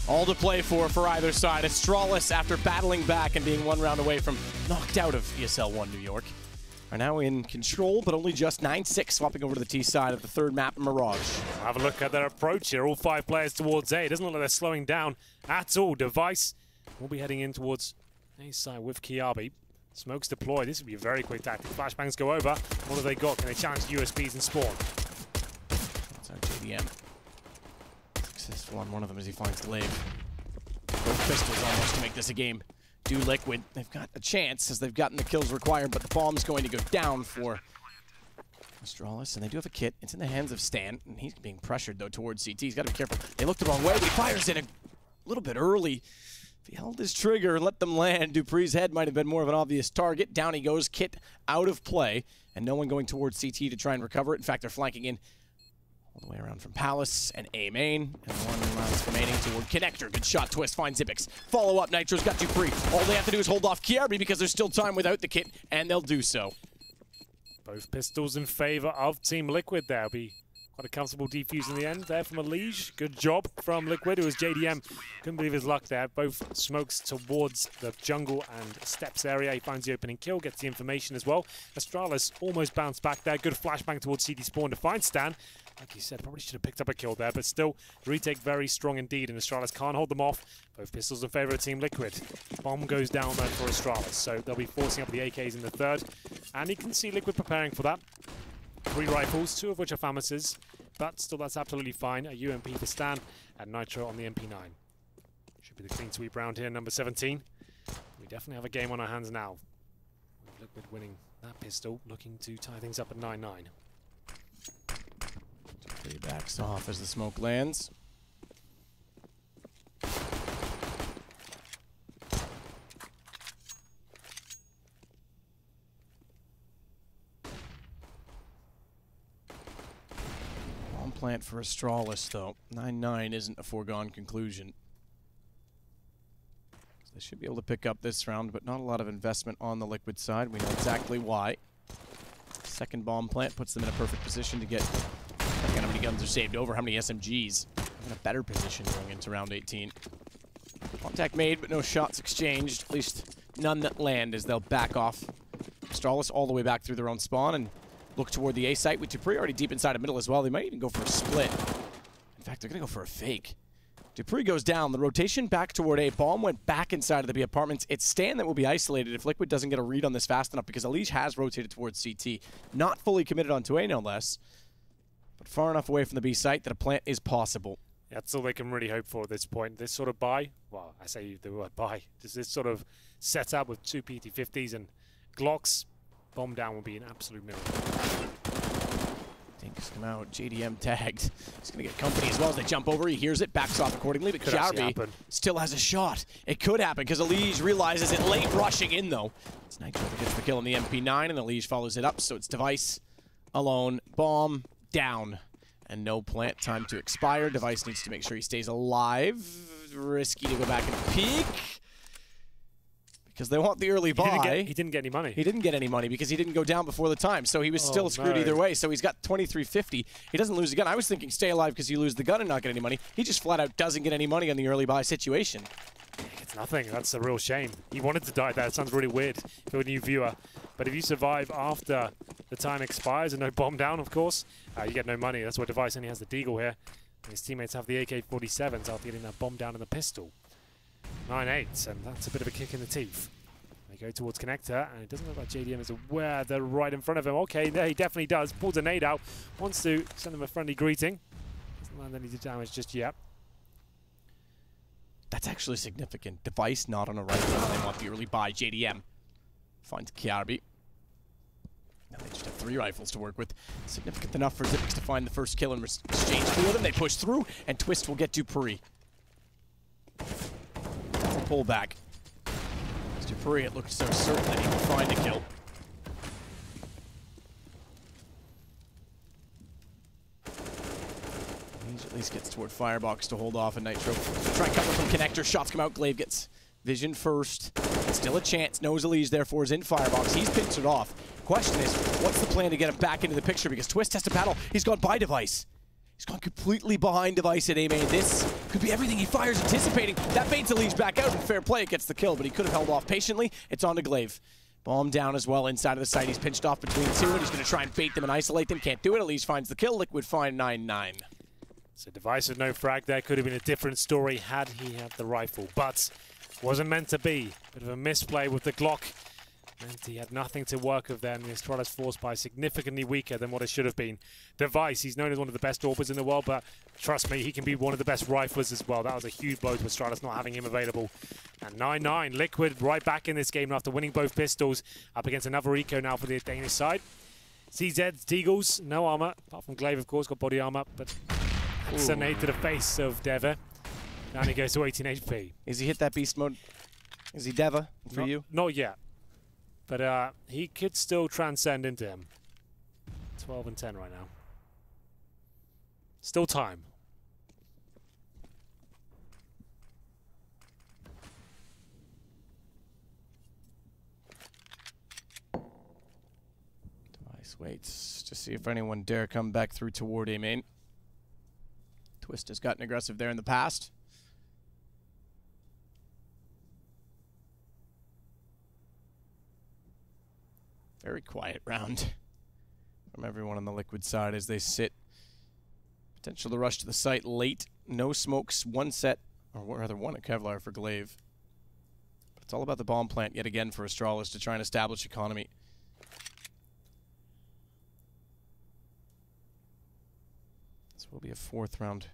All to play for either side. Astralis, after battling back and being 1 round away from knocked out of ESL One New York, are now in control, but only just 9-6, swapping over to the T side of the 3rd map, Mirage. Have a look at their approach here. All 5 players towards A. It doesn't look like they're slowing down at all. Device will be heading in towards A side with Kiabi. Smokes deployed. This would be a very quick tactic. Flashbangs go over. What have they got? Can they challenge USBs and spawn? That's our JDM. Successful on one of them as he finds Glaive. Both pistols almost to make this a game. Do Liquid. They've got a chance as they've gotten the kills required, but the bomb's going to go down for Astralis, and they do have a kit. It's in the hands of Stan, and he's being pressured, though, towards CT. He's got to be careful. They look the wrong way, but he fires it a little bit early. If he held his trigger and let them land, Dupree's head might have been more of an obvious target. Down he goes, kit out of play, and no one going towards CT to try and recover it. In fact, they're flanking in all the way around from Palace and A main, and one round's remaining toward Connector. Good shot, Twist finds Zipix. Follow up, Nitro's got Dupree. All they have to do is hold off Kiarbi because there's still time without the kit, and they'll do so. Both pistols in favor of Team Liquid there. Be quite a comfortable defuse in the end there from Mirage. Good job from Liquid. It was JDM. Couldn't believe his luck there. Both smokes towards the jungle and steps area. He finds the opening kill, gets the information as well. Astralis almost bounced back there. Good flashbang towards CD spawn to find Stan. Like you said, probably should have picked up a kill there, but still, retake very strong indeed, and Astralis can't hold them off. Both pistols in favor of Team Liquid. Bomb goes down though for Astralis, so they'll be forcing up the AKs in the third, and you can see Liquid preparing for that. 3 rifles, 2 of which are FAMAS's, but still that's absolutely fine. A UMP for Stan, and Nitro on the MP9. Should be the clean sweep round here, number 17. We definitely have a game on our hands now. Liquid winning that pistol, looking to tie things up at 9-9. He backs off as the smoke lands. Bomb plant for Astralis, though. 9-9 isn't a foregone conclusion. So they should be able to pick up this round, but not a lot of investment on the Liquid side. We know exactly why. Second bomb plant puts them in a perfect position to get... How many guns are saved over, how many SMGs. In a better position going into round 18. Contact made, but no shots exchanged. At least none that land as they'll back off. Astralis all the way back through their own spawn and look toward the A site, with Dupree already deep inside the middle as well. They might even go for a split. In fact, they're going to go for a fake. Dupree goes down. The rotation back toward A. Bomb went back inside of the B apartments. It's Stan that will be isolated if Liquid doesn't get a read on this fast enough, because Elige has rotated towards CT. Not fully committed onto A, no less. But far enough away from the B site that a plant is possible. That's all they can really hope for at this point. This sort of buy, well, I say the word buy, this sort of setup with 2 PT-50s and Glocks, bomb down will be an absolute miracle. Dinks come out, JDM tagged. He's going to get company as well as they jump over. He hears it, backs off accordingly, but Kiarbi still has a shot. It could happen because Elige realizes it late, rushing in though. It's Nitro that gets the kill on the MP9 and Elige follows it up, so it's Device alone, bomb down. And no plant, time to expire. Device needs to make sure he stays alive. Risky to go back and peek. Because they want the early buy. He didn't get any money. He didn't get any money because he didn't go down before the time. So he was still screwed either way. So he's got 2350. He doesn't lose the gun. I was thinking stay alive because you lose the gun and not get any money. He just flat out doesn't get any money on the early buy situation. It's nothing. That's a real shame. He wanted to die there. It sounds really weird for a new viewer. But if you survive after the time expires and no bomb down, of course, you get no money. That's why Device only has the Deagle here. And his teammates have the AK-47s after getting that bomb down in the pistol. 9-8, and that's a bit of a kick in the teeth. They go towards Connector, and it doesn't look like JDM is aware they're right in front of him. Okay, there he definitely does. Pulls a nade out. Wants to send them a friendly greeting. Doesn't land any damage just yet. That's actually significant. Device not on a rifle. They want the early buy. JDM finds Kiarbi. Now they just have 3 rifles to work with. Significant enough for Zipix to find the first kill in exchange for them. They push through, and Twist will get Dupree. That's a pullback. Dupree, it looked so certain that he would find a kill. At least gets toward Firebox to hold off, and Nitro try and cover from Connector. Shots come out. Glaive gets vision first. Still a chance. Knows Elige therefore is in Firebox. He's pinched it off. Question is, what's the plan to get him back into the picture? Because Twist has to battle. He's gone by Device. He's gone completely behind Device at A-main. This could be everything he fires anticipating. That baits Elige back out, and fair play, it gets the kill, but he could have held off patiently. It's on to Glaive. Bomb down as well inside of the site. He's pinched off between 2, and he's going to try and bait them and isolate them. Can't do it. Elige finds the kill. Liquid find 9-9. So Device with no frag there could have been a different story had he had the rifle, but wasn't meant to be. Bit of a misplay with the Glock. And he had nothing to work with then. The Astralis force by significantly weaker than what it should have been. Device, he's known as one of the best AWPers in the world, but trust me, he can be one of the best riflers as well. That was a huge blow to Astralis not having him available. And 9-9, Liquid right back in this game after winning both pistols. Up against another eco now for the Danish side. CZ, Deagles, no armor, apart from Glaive, of course, got body armor, but that's an 8 to the face of Deva. Down he goes to 18 HP. Is he hit that beast mode? Is he Deva for you? Not yet. But he could still transcend into him. 12 and 10 right now. Still time. Device waits to see if anyone dare come back through toward A main. Twist has gotten aggressive there in the past. Very quiet round from everyone on the Liquid side as they sit. Potential to rush to the site late. No smokes, one set, or rather one at Kevlar for Glaive. But it's all about the bomb plant yet again for Astralis to try and establish economy. This will be a 4th round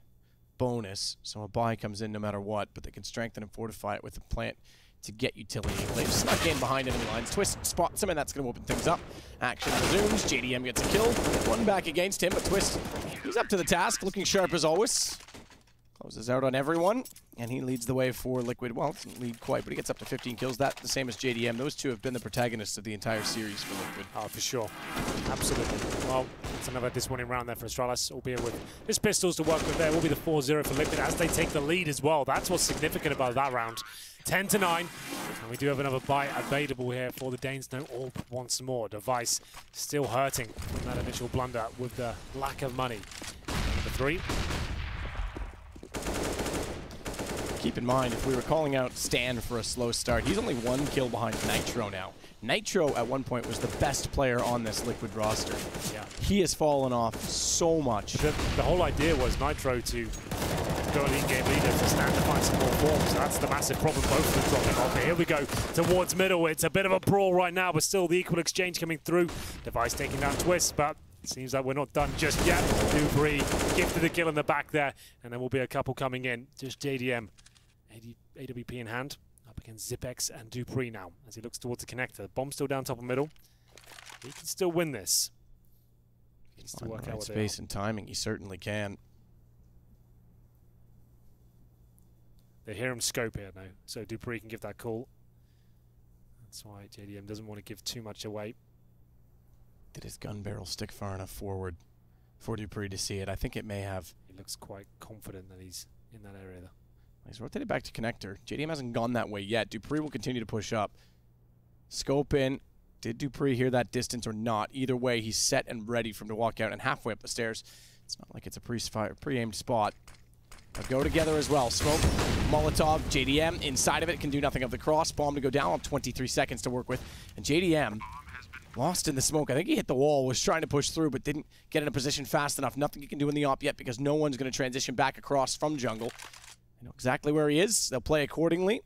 bonus, so a buy comes in no matter what, but they can strengthen and fortify it with the plant to get utility. Glaive snuck in behind enemy lines. Twist spots him, and that's going to open things up. Action resumes. JDM gets a kill. One back against him, but Twist, he's up to the task, looking sharp as always. Closes out on everyone, and he leads the way for Liquid. Well, doesn't lead quite, but he gets up to 15 kills. That's the same as JDM. Those two have been the protagonists of the entire series for Liquid. Oh, for sure. Absolutely. Well, it's another disappointing round there for Astralis, albeit with his pistols to work with there. Will be the 4-0 for Liquid as they take the lead as well. That's what's significant about that round. 10 to 9, and we do have another buy available here for the Danes. No AWP once more. Device still hurting from that initial blunder with the lack of money. Number 3. Keep in mind, if we were calling out Stan for a slow start, he's only 1 kill behind Nitro now. Nitro at one point was the best player on this Liquid roster. Yeah. He has fallen off so much. The whole idea was Nitro to go lead game leader to stand to find some more forms. So that's the massive problem both of them dropping off. Here we go towards middle. It's a bit of a brawl right now, but still the equal exchange coming through. Device taking down Twist, but it seems like we're not done just yet. Dubry gifted the kill in the back there, and there will be a couple coming in. Just JDM, AWP in hand, up against Zipex and Dupree now as he looks towards the connector. Bomb still down top of middle. He can still win this. He needs to work out what space and timing. He certainly can. They hear him scope here now, so Dupree can give that call. That's why JDM doesn't want to give too much away. Did his gun barrel stick far enough forward for Dupree to see it? I think it may have. He looks quite confident that he's in that area though. He's rotated back to connector. JDM hasn't gone that way yet. Dupree will continue to push up. Scope in. Did Dupree hear that distance or not? Either way, he's set and ready for him to walk out, and halfway up the stairs. It's not like it's a pre-aimed spot. They'll go together as well. Smoke, Molotov, JDM inside of it, can do nothing of the cross. Bomb to go down on 23 seconds to work with. And JDM lost in the smoke. I think he hit the wall, was trying to push through, but didn't get in a position fast enough. Nothing he can do in the op yet because no one's going to transition back across from jungle. They know exactly where he is. They'll play accordingly.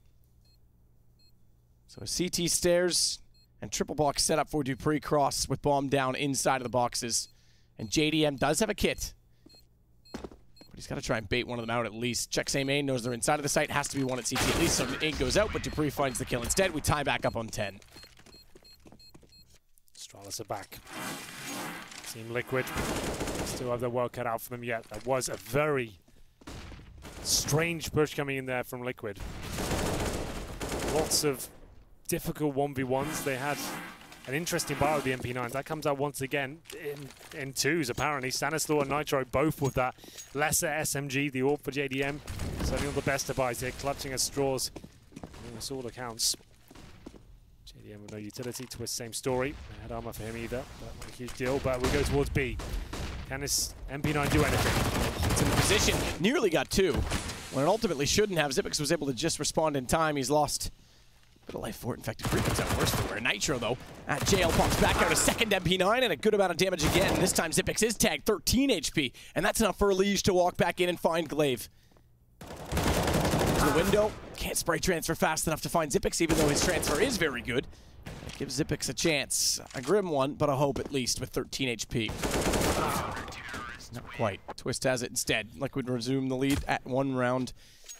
So a CT stairs and triple box set up for Dupree cross with bomb down inside of the boxes. And JDM does have a kit. But he's got to try and bait one of them out at least. Checks A main, knows they're inside of the site. Has to be one at CT at least, so the 8 goes out, but Dupree finds the kill. Instead, we tie back up on 10. Astralis are back. Team Liquid still have their work cut out for them yet. That was a very strange push coming in there from Liquid. Lots of difficult 1v1s. They had an interesting battle with the MP9s. That comes out once again in twos, apparently. Stanislaw and Nitro both with that lesser SMG, the AWP for JDM. Certainly all the best of buys here, clutching at straws. Almost all accounts. JDM with no utility. Twist, same story. They had armor for him either. Not a huge deal, but we'll go towards B. Can this MP9 do anything? It's in the position. Nearly got 2. When it ultimately shouldn't have. Zipex was able to just respond in time. He's lost a bit of life for it. In fact, Dupree comes out worse for it. Nitro, though, at JL pops back out a second MP9 and a good amount of damage again. This time, Zipex is tagged 13 HP, and that's enough for Liege to walk back in and find Glaive. To the window. Can't spray transfer fast enough to find Zipex, even though his transfer is very good. Give Zipex a chance. A grim one, but a hope at least with 13 HP. Not quite. Twist has it instead. Liquid resume the lead at 1 round.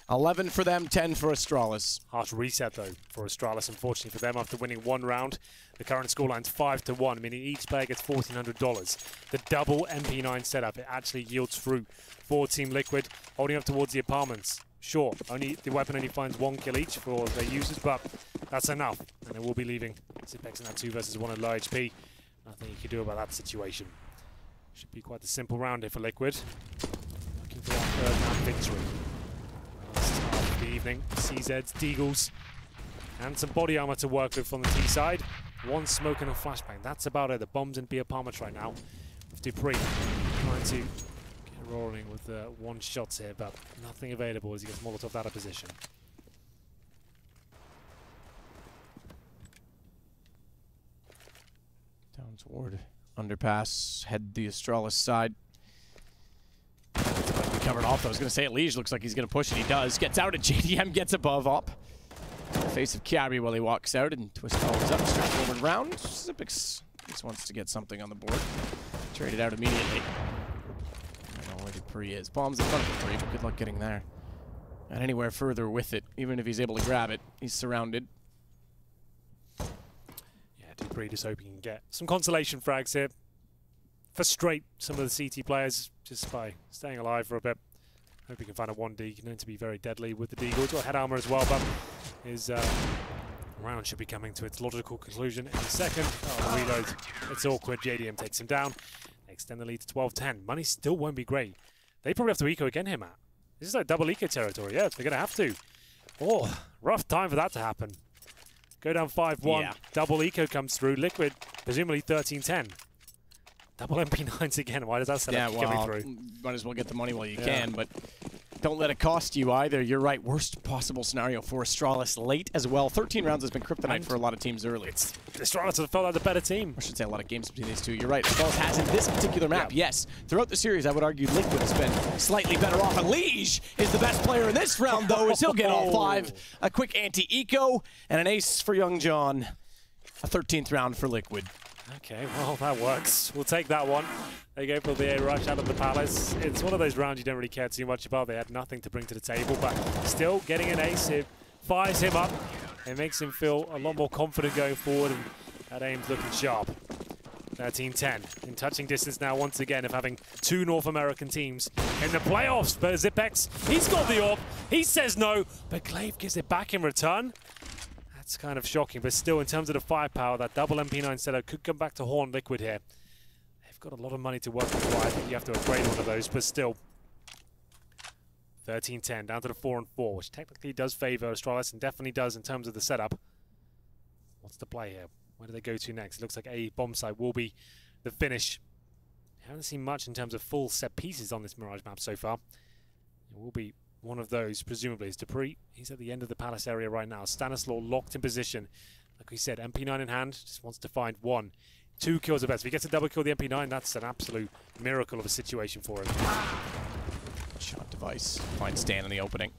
11 for them, 10 for Astralis. Harsh reset though for Astralis, unfortunately for them, after winning 1 round. The current scoreline's 5-1, meaning each player gets $1,400. The double MP9 setup, it actually yields fruit for Team Liquid, holding up towards the apartments. Sure, the weapon only finds 1 kill each for their users, but that's enough. And it will be leaving Zipex in that 2 versus 1 at low HP. Nothing you can do about that situation. Should be quite a simple round here for Liquid. Looking for that 3rd round victory. Start of the evening, CZs, Deagles, and some body armor to work with from the T side. 1 smoke and a flashbang. That's about it. The bomb's in B apartments right now. With Dupree trying to get rolling with 1 shots here, but nothing available as he gets Molotov out of position. Down toward underpass, head the Astralis side. We covered off. I was going to say at Liege looks like he's going to push it. He does. Gets out at JDM, gets above up. In the face of Kiabi while he walks out, and Twist follows up, straightforward round. Zipex just wants to get something on the board. Traded out immediately. I don't know where Dupree is. Bombs in front of Dupree, but good luck getting there. Not anywhere further with it, even if he's able to grab it. He's surrounded. Dupree just hoping he can get some consolation frags here. Frustrate some of the CT players just by staying alive for a bit. Hope he can find a 1D, known to be very deadly with the Deagle. He's got head armor as well, but his round should be coming to its logical conclusion in a second. Oh, reload. It's awkward. JDM takes him down. They extend the lead to 12-10. Money still won't be great. They probably have to eco again here, Matt. This is like double eco territory. Yeah, they're going to have to. Oh, rough time for that to happen. Go down 5-1, yeah. Double eco comes through. Liquid, presumably 13-10. Double MP9s again. Why does that set up coming through? Might as well get the money while you can, but don't let it cost you either. You're right. Worst possible scenario for Astralis late as well. 13 rounds has been kryptonite for a lot of teams early. Astralis have felt like the better team. I should say a lot of games between these two. You're right. Astralis has in this particular map, yes. Throughout the series, I would argue Liquid has been slightly better off. And Liege is the best player in this round, though, as he'll get all 5. A quick anti-eco and an ace for Young John. A 13th round for Liquid. Okay, well, that works. We'll take that one. They go for the rush out of the Palace. It's one of those rounds you don't really care too much about. They had nothing to bring to the table, but still getting an ace. It fires him up. It makes him feel a lot more confident going forward, and that aim's looking sharp. 13-10. In touching distance now once again of having 2 North American teams in the playoffs. But Zipex, he's got the AWP. He says no, but Glaive gives it back in return. It's kind of shocking, but still, in terms of the firepower, that double MP9 setup could come back to haunt Liquid here. They've got a lot of money to work with. I think you have to upgrade one of those, but still. 13-10, down to the 4-4, which technically does favor Astralis and definitely does in terms of the setup. What's the play here? Where do they go to next? It looks like a bomb site will be the finish. Haven't seen much in terms of full set pieces on this Mirage map so far. It will be one of those, presumably, is Dupree. He's at the end of the Palace area right now. Stanislaw locked in position. Like we said, MP9 in hand, just wants to find 1. 2 kills at best. If he gets a double kill the MP9, that's an absolute miracle of a situation for him. Shot device. Finds Stan in the opening.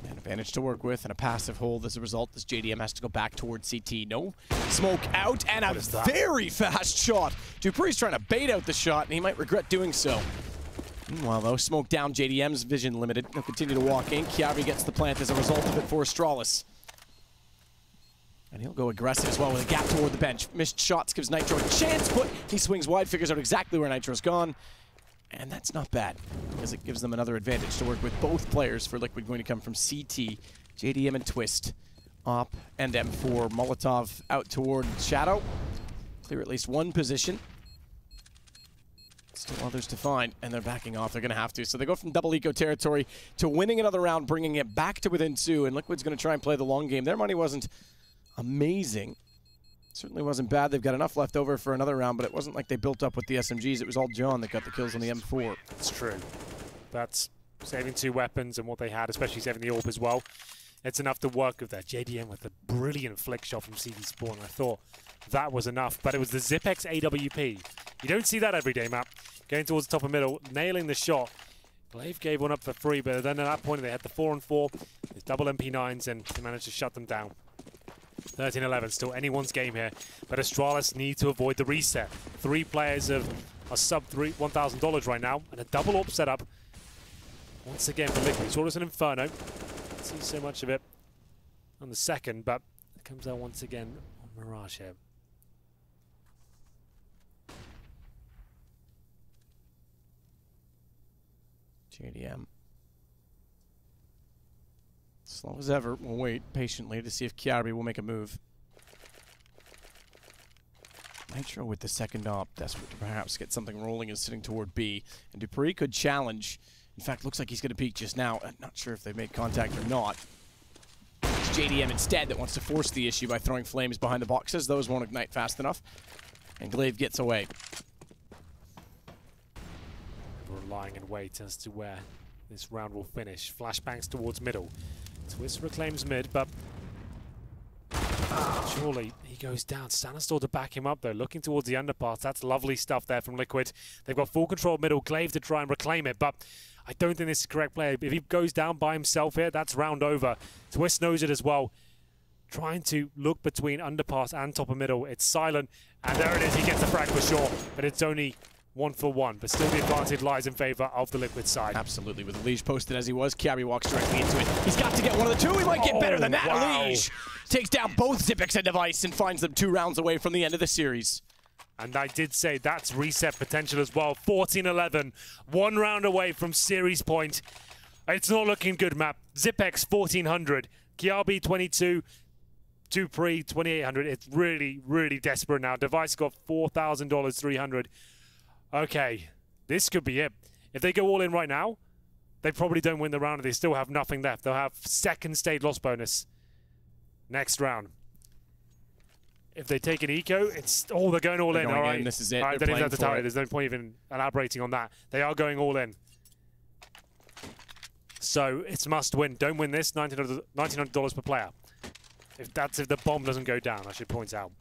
An advantage to work with and a passive hold as a result. This JDM has to go back towards CT. No smoke out and a very fast shot. Dupree's trying to bait out the shot, and he might regret doing so. Meanwhile, though, smoke down. JDM's vision limited. He'll continue to walk in. Kiabi gets the plant as a result of it for Astralis. And he'll go aggressive as well with a gap toward the bench. Missed shots gives Nitro a chance, but he swings wide, figures out exactly where Nitro's gone. And that's not bad, because it gives them another advantage to work with. Both players for Liquid going to come from CT, JDM and Twist. Op and M4. Molotov out toward Shadow. Clear at least 1 position. Still others to find, and they're backing off. They're going to have to. So they go from double eco territory to winning another round, bringing it back to within 2, and Liquid's going to try and play the long game. Their money wasn't amazing. Certainly wasn't bad. They've got enough left over for another round, but it wasn't like they built up with the SMGs. It was all John that got the kills on the M4. That's true. That's saving 2 weapons and what they had, especially saving the AWP as well. It's enough to work with that. JDM with a brilliant flick shot from CD Spawn. I thought that was enough, but it was the Zipex AWP. You don't see that every day, Matt. Going towards the top of middle, nailing the shot. Glaive gave one up for free, but then at that point they had the 4-4, with double MP9s, and they managed to shut them down. 13-11, still anyone's game here, but Astralis need to avoid the reset. 3 players are sub $1,000 right now, and a double AWP setup once again for Liquid. Saw us an Inferno. Don't see so much of it on the second, but it comes out once again on Mirage here. JDM. Slow as ever. We'll wait patiently to see if Kiarbi will make a move. Nitro with the second op, desperate to perhaps get something rolling, is sitting toward B. And dupreeh could challenge. In fact, looks like he's going to peek just now. I'm not sure if they made contact or not. It's JDM instead that wants to force the issue by throwing flames behind the boxes. Those won't ignite fast enough. And Glaive gets away. We're relying and wait as to where this round will finish. Flashbangs towards middle. Twist reclaims mid, but surely he goes down. Sanastor to back him up though, looking towards the underpass. That's lovely stuff there from Liquid. They've got full control of middle. Glaive to try and reclaim it, but I don't think this is the correct play. If he goes down by himself here, that's round over. Twist knows it as well. Trying to look between underpass and top of middle. It's silent, and there it is. He gets the frag for sure, but it's only 1-for-1, but still the advantage lies in favor of the Liquid side. Absolutely. With Lige posted as he was, Kiarbi walks directly into it. He's got to get one of the two. He might get better than that. Wow. Lige takes down both Xyp9x and Device and finds them 2 rounds away from the end of the series. And I did say that's reset potential as well. 14-11, 1 round away from series point. It's not looking good, map. Xyp9x 1,400, Kiarbi 22, dupreeh 2,800. It's really, really desperate now. Device got $4,000, 300. Okay, this could be it. If they go all in right now, they probably don't win the round and they still have nothing left. They'll have second stage loss bonus next round. If they take an eco, it's... Oh, they're going all in, all right. This is it. All right, they don't have to tell you. There's no point even elaborating on that. They are going all in. So, it's must win. Don't win this, $1,900 per player. If the bomb doesn't go down, I should point out.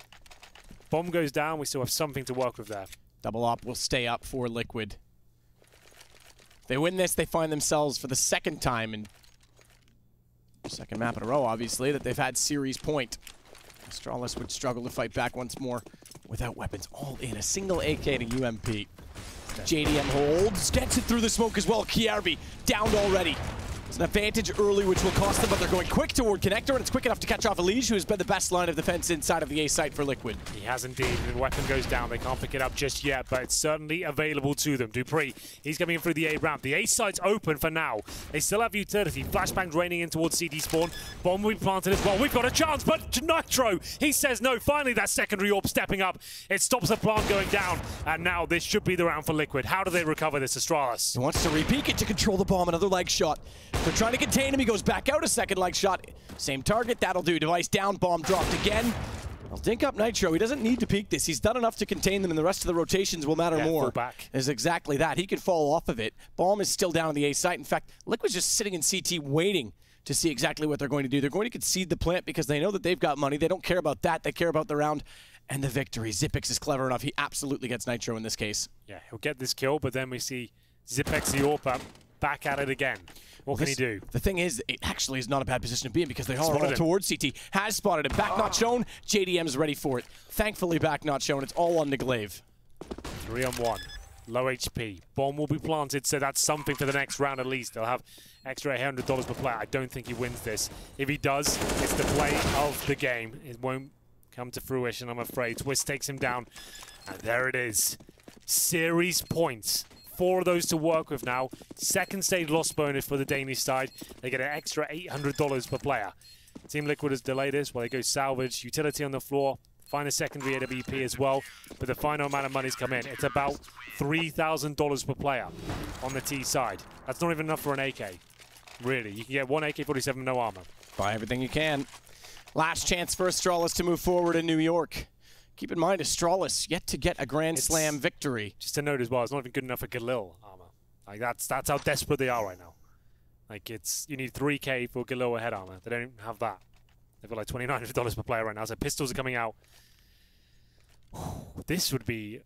Bomb goes down, we still have something to work with there. Double op will stay up for Liquid. If they win this, they find themselves for the second time in second map in a row, obviously, that they've had series point. Astralis would struggle to fight back once more without weapons. All in. A single AK to UMP. JDM holds. Gets it through the smoke as well. Kiarbi downed already. It's an advantage early, which will cost them, but they're going quick toward Connector, and it's quick enough to catch off Lige, who has been the best line of defense inside of the A site for Liquid. He has indeed, and the weapon goes down. They can't pick it up just yet, but it's certainly available to them. dupreeh, he's coming in through the A ramp. The A site's open for now. They still have utility. Flashbang draining in towards CD spawn. Bomb will be planted as well. We've got a chance, but Nitro, he says no. Finally, that secondary AWP stepping up. It stops the plant going down, and now this should be the round for Liquid. How do they recover this, Astralis? He wants to re-peek it to control the bomb. Another leg shot. They're trying to contain him. He goes back out, a second leg shot. Same target, that'll do. Device down, bomb dropped again. I'll dink up Nitro. He doesn't need to peek this. He's done enough to contain them, and the rest of the rotations will matter more. Full back. Is exactly that. He could fall off of it. Bomb is still down on the A site. In fact, Liquid's just sitting in CT waiting to see exactly what they're going to do. They're going to concede the plant because they know that they've got money. They don't care about that. They care about the round and the victory. Xyp9x is clever enough. He absolutely gets Nitro in this case. Yeah, he'll get this kill, but then we see Xyp9x the AWP up, back at it again. What can he do? The thing is, it actually is not a bad position to be in because they are all towards CT. Has spotted it. Back not shown. JDM's ready for it. Thankfully, back not shown. It's all on the Glaive. 3-on-1. Low HP. Bomb will be planted, so that's something for the next round at least. They'll have extra $800 per player. I don't think he wins this. If he does, it's the play of the game. It won't come to fruition, I'm afraid. Twist takes him down, and there it is. Series points. 4 of those to work with now. Second stage loss bonus for the Danish side. They get an extra $800 per player. Team Liquid has delayed this while they go salvage. Utility on the floor. Find a secondary AWP as well. But the final amount of money's come in. It's about $3,000 per player on the T side. That's not even enough for an AK. Really. You can get one AK-47 with no armor. Buy everything you can. Last chance for Astralis to move forward in New York. Keep in mind, Astralis yet to get a Grand Slam victory. Just to note as well, it's not even good enough for Galil armor. Like that's how desperate they are right now. Like you need 3K for Galil head armor. They don't have that. They've got like $2,900 per player right now. So pistols are coming out. This would be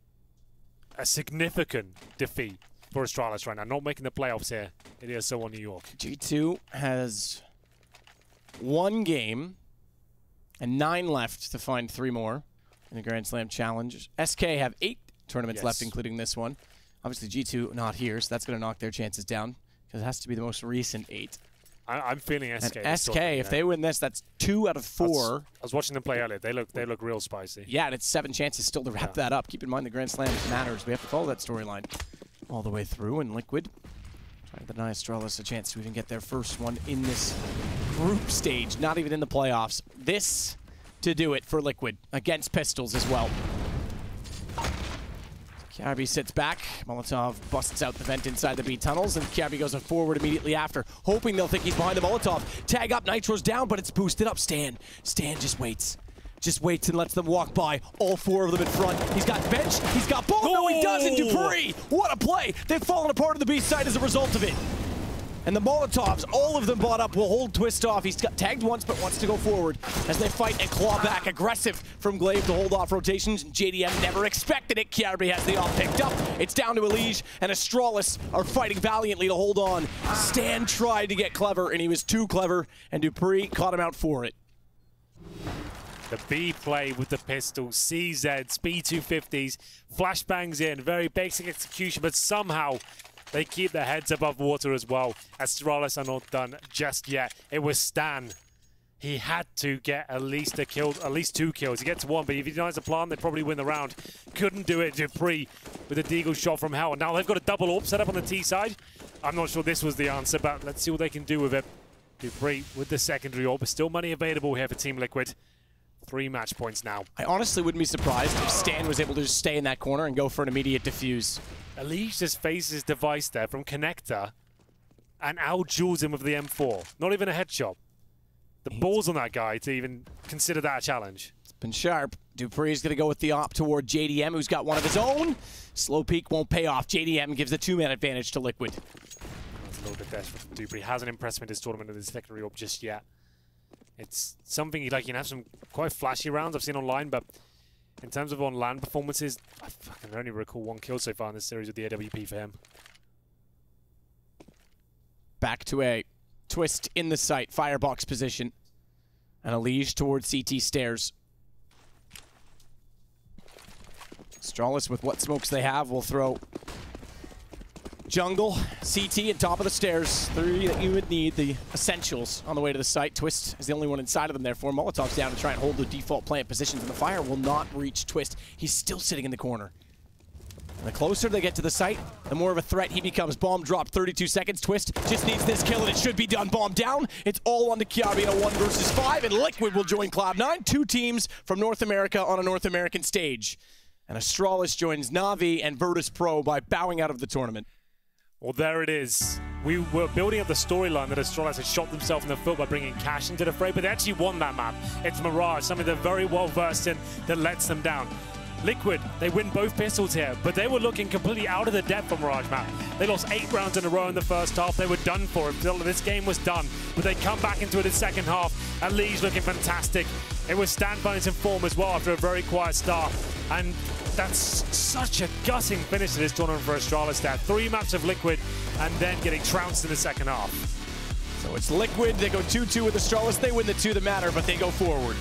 a significant defeat for Astralis right now. Not making the playoffs here in ESL One New York. G2 has 1 game And 9 left to find 3 more in the Grand Slam Challenge. SK have 8 tournaments left, including this one. Obviously, G2 not here, so that's going to knock their chances down because it has to be the most recent 8. I'm feeling SK. And SK, if they win this, that's 2 out of 4. I was watching them play earlier. They look real spicy. Yeah, and it's 7 chances still to wrap that up. Keep in mind the Grand Slam matters. We have to follow that storyline all the way through. And Liquid trying to deny Astralis a chance to even get their first one in this group stage, not even in the playoffs. This to do it for Liquid against Pistols as well. Kiarby sits back. Molotov busts out the vent inside the B tunnels, and Kiarby goes forward immediately after, hoping they'll think he's behind the Molotov. Tag up, Nitro's down, but it's boosted up. Stan just waits. Just waits and lets them walk by. All 4 of them in front. He's got bench. He's got bomb. No, he doesn't. dupreeh! What a play! They've fallen apart on the B side as a result of it. And the Molotovs, all of them bought up, will hold Twist off. He's got tagged once, but wants to go forward as they fight and claw back. Aggressive from Glaive to hold off rotations. JDM never expected it. Kiarby has the off picked up. It's down to Elige, and Astralis are fighting valiantly to hold on. Stan tried to get clever, and he was too clever, and dupreeh caught him out for it. The B play with the pistols, CZs, B250s, flashbangs in, very basic execution, but somehow they keep their heads above water as well. Astralis are not done just yet. It was Stan. He had to get at least a kill, at least 2 kills. He gets 1, but if he denies the plan, they probably win the round. Couldn't do it. dupreeh with a deagle shot from hell. Now they've got a double AWP set up on the T side. I'm not sure this was the answer, but let's see what they can do with it. dupreeh with the secondary AWP. Still money available here for Team Liquid. 3 match points now. I honestly wouldn't be surprised if Stan was able to just stay in that corner and go for an immediate defuse. Elige just faces his device there from Connector and out-jewels him with the M4. Not even a headshot. The balls on that guy to even consider that a challenge. It's been sharp. dupreeh's going to go with the op toward JDM, who's got one of his own. Slow peek won't pay off. JDM gives the 2-man advantage to Liquid. That's a little bit desperate from dupreeh. Hasn't impressed me this tournament with his secondary AWP just yet. It's something he can have some quite flashy rounds I've seen online, but in terms of on-land performances, I can only recall 1 kill so far in this series with the AWP for him. Back to A. Twist in the sight, firebox position. And Elige towards CT stairs. Astralis with what smokes they have will throw jungle, CT, and top of the stairs. 3 that you would need, the essentials on the way to the site. Twist is the only one inside of them, therefore. Molotov's down to try and hold the default plant positions, and the fire will not reach Twist. He's still sitting in the corner. And the closer they get to the site, the more of a threat he becomes. Bomb dropped, 32 seconds. Twist just needs this kill, and it should be done. Bomb down. It's all on to Kiarby in a 1 versus 5, and Liquid will join Cloud9. 2 teams from North America on a North American stage. And Astralis joins Na'Vi and Virtus Pro by bowing out of the tournament. Well, there it is. We were building up the storyline that Astralis had shot themselves in the foot by bringing Cash into the fray, but they actually won that map. It's Mirage, something they're very well versed in, that lets them down. Liquid, they win both pistols here, but they were looking completely out of the depth on Mirage map. They lost 8 rounds in a row in the first half. They were done for. This game was done, but they come back into it in the second half. And Lee's looking fantastic. It was Stan finding some form as well after a very quiet start. And that's such a gutting finish to this tournament for Astralis there. 3 maps of Liquid and then getting trounced in the second half. So it's Liquid. They go 2-2 with Astralis. They win the 2 that matter, but they go forward.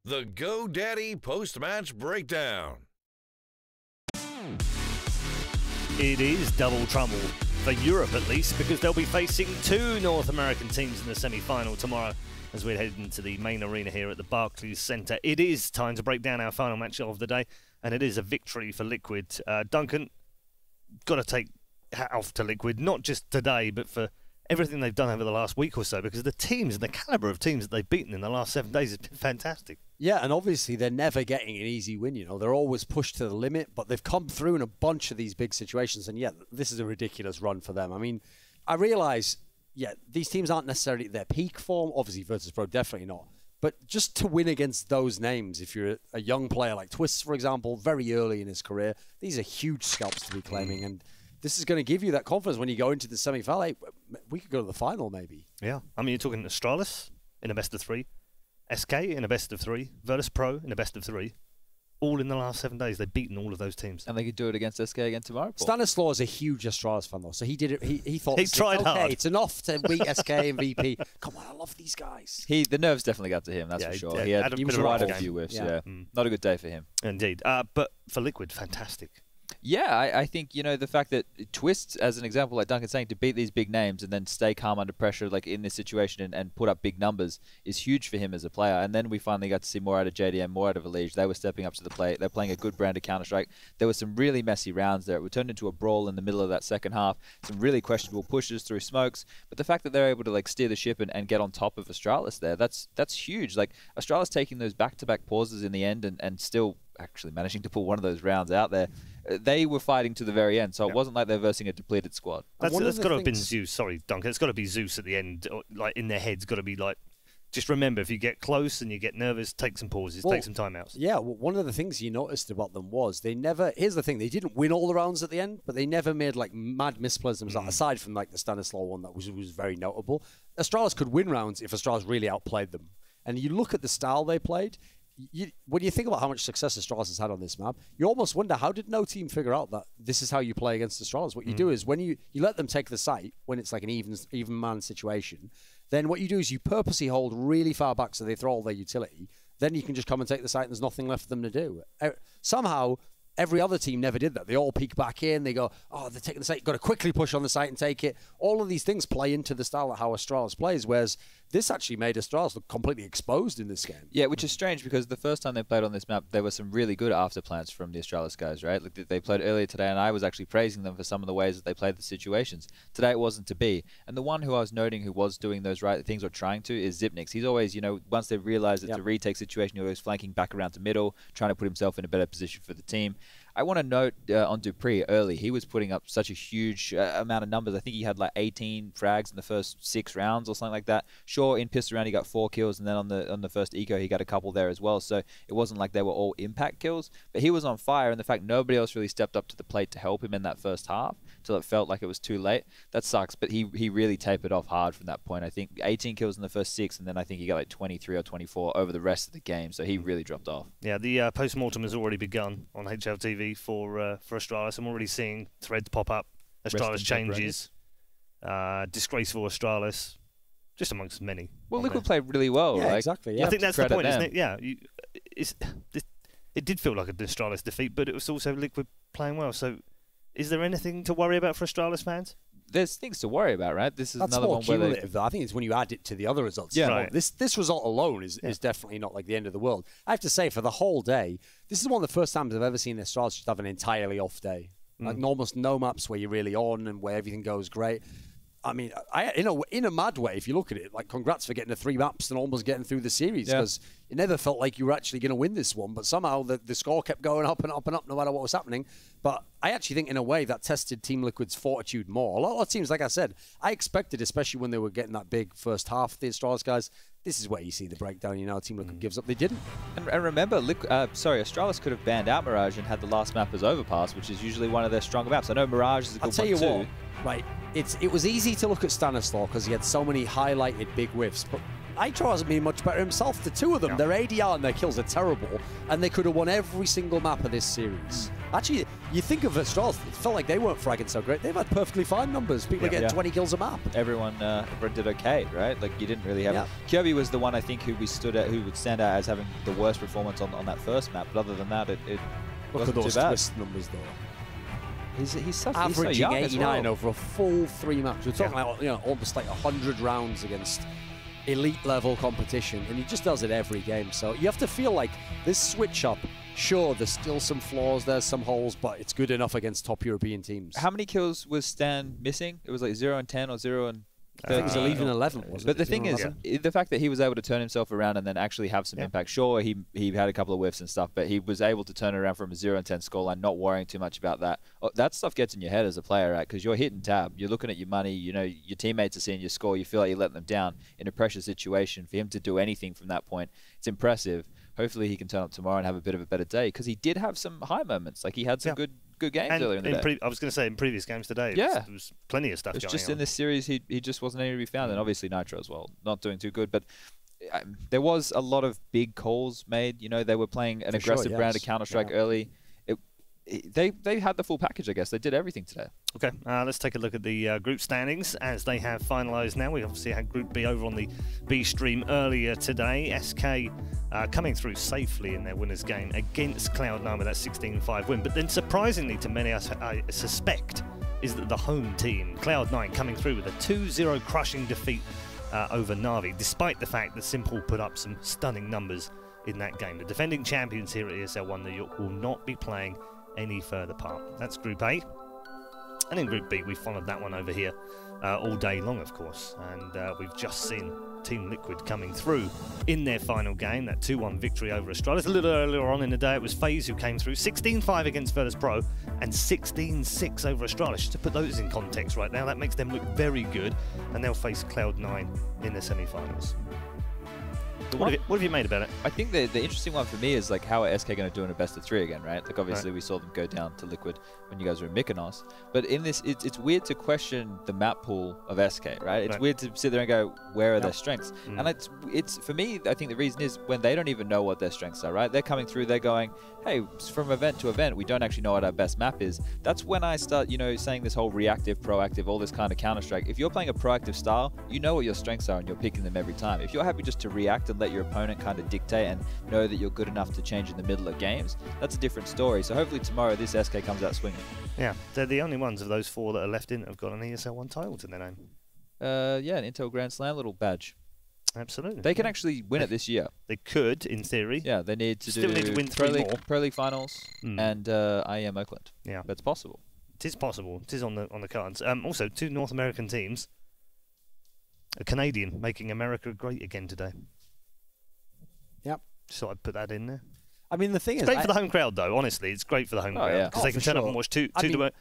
The GoDaddy Post-Match Breakdown. It is double trouble for Europe, at least, because they'll be facing two North American teams in the semi-final tomorrow as we head into the main arena here at the Barclays Centre. It is time to break down our final match of the day, and it is a victory for Liquid. Duncan, got to take hat off to Liquid, not just today, but for everything they've done over the last week or so, because the teams and the calibre of teams that they've beaten in the last 7 days has been fantastic. Yeah, and obviously they're never getting an easy win, you know. They're always pushed to the limit, but they've come through in a bunch of these big situations, and yeah, this is a ridiculous run for them. I mean, I realise, yeah, these teams aren't necessarily at their peak form. Obviously, Virtus.pro, definitely not. But just to win against those names, if you're a young player like Twists, for example, very early in his career, these are huge scalps to be claiming, and this is going to give you that confidence when you go into the semi-final. Hey, we could go to the final, maybe. Yeah. I mean, you're talking Astralis in a best-of-3, SK in a best-of-3, Virtus.pro in a best-of-3. All in the last 7 days. They've beaten all of those teams. And they could do it against SK again tomorrow. Stanislaw is a huge Astralis fan, though. So he did it. He thought, he tried okay, hard. It's enough to beat SK and VP. Come on, I love these guys. The nerves definitely got to him, that's for sure. He was right a few whiffs, Not a good day for him. Indeed. But for Liquid, fantastic. Yeah, I think, you know, the fact that Twists, as an example, like Duncan's saying, to beat these big names and then stay calm under pressure, like in this situation, and put up big numbers is huge for him as a player. And then we finally got to see more out of JDM, more out of Mirage. They were stepping up to the plate. They're playing a good brand of Counter-Strike. There were some really messy rounds there. It turned into a brawl in the middle of that second half. Some really questionable pushes through smokes. But the fact that they're able to like steer the ship and get on top of Astralis there, that's huge. Like Astralis taking those back-to-back pauses in the end and still actually managing to pull one of those rounds out there. They were fighting to the very end, so it wasn't like they're versing a depleted squad. That's got to have been Zeus. Sorry, Duncan. It's got to be Zeus at the end. Or, like in their heads, got to be like, just remember, if you get close and you get nervous, take some pauses, take some timeouts. Yeah, well, one of the things you noticed about them was they never. Here's the thing: they didn't win all the rounds at the end, but they never made like mad misplays themselves. Aside from like the Stanislaw one, that was very notable. Astralis could win rounds if Astralis really outplayed them. And you look at the style they played. When you think about how much success Astralis has had on this map, you almost wonder, how did no team figure out that this is how you play against Astralis? What you do is when you let them take the site, when it's like an even man situation, then what you do is you purposely hold really far back so they throw all their utility. Then you can just come and take the site and there's nothing left for them to do. Somehow, every other team never did that. They all peek back in. They go, oh, they're taking the site. Got to quickly push on the site and take it. All of these things play into the style of how Astralis plays, whereas this actually made Astralis look completely exposed in this game. Yeah, which is strange because the first time they played on this map, there were some really good after plans from the Astralis guys, right? Like they played earlier today, and I was actually praising them for some of the ways that they played the situations. Today it wasn't to be. And the one who I was noting who was doing those right things or trying to is Zipnix. He's always, you know, once they've realized it's a retake situation, he's always flanking back around to middle, trying to put himself in a better position for the team. I want to note on Dupree early, he was putting up such a huge amount of numbers. I think he had like 18 frags in the first 6 rounds or something like that. Sure, in pistol round he got 4 kills, and then on the first eco he got a couple there as well. So it wasn't like they were all impact kills, but he was on fire. And the fact nobody else really stepped up to the plate to help him in that first half till it felt like it was too late, that sucks. But he really tapered off hard from that point. I think 18 kills in the first 6, and then I think he got like 23 or 24 over the rest of the game. So he really dropped off. Yeah, the post-mortem has already begun on HLTV for Astralis. I'm already seeing threads pop up. Astralis changes. Disgraceful Astralis. Just amongst many. Well, Liquid played really well. Yeah, like, exactly. Yeah. I think that's the point, isn't it? Yeah. It did feel like a Astralis defeat, but it was also Liquid playing well. So is there anything to worry about for Astralis fans? There's things to worry about, right? This is That's another more one where cumulative, though. I think it's when you add it to the other results. Yeah. Right. This result alone is definitely not like the end of the world. I have to say, for the whole day, this is one of the first times I've ever seen Astralis just have an entirely off day. Like almost no maps where you're really on and where everything goes great. I mean, in a mad way, if you look at it, like congrats for getting to 3 maps and almost getting through the series, because it never felt like you were actually going to win this one, but somehow the score kept going up and up and up no matter what was happening. But I actually think in a way that tested Team Liquid's fortitude more. A lot of teams, like I said, I expected, especially when they were getting that big first half, the Astralis guys, this is where you see the breakdown. You know, Team Liquid gives up. They didn't. And remember, Astralis could have banned out Mirage and had the last map as Overpass, which is usually one of their stronger maps. I know Mirage is a good one too. I'll tell you what, right, it was easy to look at Stanislaw because he had so many highlighted big whiffs, but Itro hasn't been much better himself. The two of them, their ADR and their kills are terrible, and they could have won every single map of this series. Actually, you think of Astralis, it felt like they weren't fragging so great. They've had perfectly fine numbers. People are getting 20 kills a map. Everyone did okay, right? Like, you didn't really have... Kirby was the one, I think, who would stand out as having the worst performance on that first map. But other than that, it Look at wasn't those too bad. twist numbers, though. He's Averaging so young 89 well. over a full 3 maps. We're talking about, almost like 100 rounds against elite level competition, and he just does it every game. So you have to feel like this switch up, sure, there's still some flaws, there's some holes, but it's good enough against top European teams. How many kills was Stan missing? It was like 0 and 10 or 0 and... I think it was 11, wasn't it? But the thing is, the fact that he was able to turn himself around and then actually have some impact. Sure, he had a couple of whiffs and stuff, but he was able to turn it around from a 0 and 10 scoreline, not worrying too much about that. That stuff gets in your head as a player, right? Because you're hitting tab, you're looking at your money, your teammates are seeing your score, you feel like you're letting them down in a pressure situation. For him to do anything from that point, it's impressive. Hopefully he can turn up tomorrow and have a bit of a better day, because he did have some high moments. Like, he had some good games earlier in the day. I was going to say, in previous games today, there was plenty of stuff going on. It's just in this series, he just wasn't anywhere to be found. And obviously Nitro as well, not doing too good. But there was a lot of big calls made. They were playing an aggressive brand of Counter-Strike early. They had the full package, I guess. They did everything today. Okay, let's take a look at the group standings as they have finalised now. We obviously had Group B over on the B stream earlier today. SK coming through safely in their winners game against Cloud9 with that 16-5 win. But then surprisingly to many, I suspect, is that the home team, Cloud9, coming through with a 2-0 crushing defeat over Na'Vi, despite the fact that Simple put up some stunning numbers in that game. The defending champions here at ESL One New York will not be playing any further part. That's Group A. And in Group B, we followed that one over here all day long, of course. And we've just seen Team Liquid coming through in their final game, that 2-1 victory over Astralis. A little earlier on in the day, it was FaZe who came through, 16-5 against Virtus Pro and 16-6 over Astralis. Just to put those in context right now, that makes them look very good. And they'll face Cloud9 in the semi-finals. What have you made about it? I think the interesting one for me is like, how are SK going to do in a best of 3 again, right? Like, obviously we saw them go down to Liquid when you guys were in Mykonos, but in this, it's weird to question the map pool of SK, right? It's weird to sit there and go, where are their strengths? And it's for me, I think the reason is when they don't even know what their strengths are, right? They're coming through, they're going, hey, from event to event, we don't actually know what our best map is. That's when I start, saying this whole reactive, proactive, all this kind of Counter-Strike. If you're playing a proactive style, you know what your strengths are and you're picking them every time. If you're happy just to react and let your opponent kind of dictate and know that you're good enough to change in the middle of games, that's a different story. So hopefully tomorrow this SK comes out swinging. Yeah, they're the only ones of those 4 that are left in that have got an ESL One title to their name. Yeah, an Intel Grand Slam little badge. Absolutely. They can actually win it this year. They could, in theory. Yeah, they need to still need to win 3 more. Pro League finals and IEM Oakland. Yeah, that's possible. It is possible. It is on the cards. Also, 2 North American teams. A Canadian making America great again today. Yep. Just thought I'd put that in there. I mean, the thing is, great for the home crowd, though. Honestly, it's great for the home crowd because they can turn up and watch two.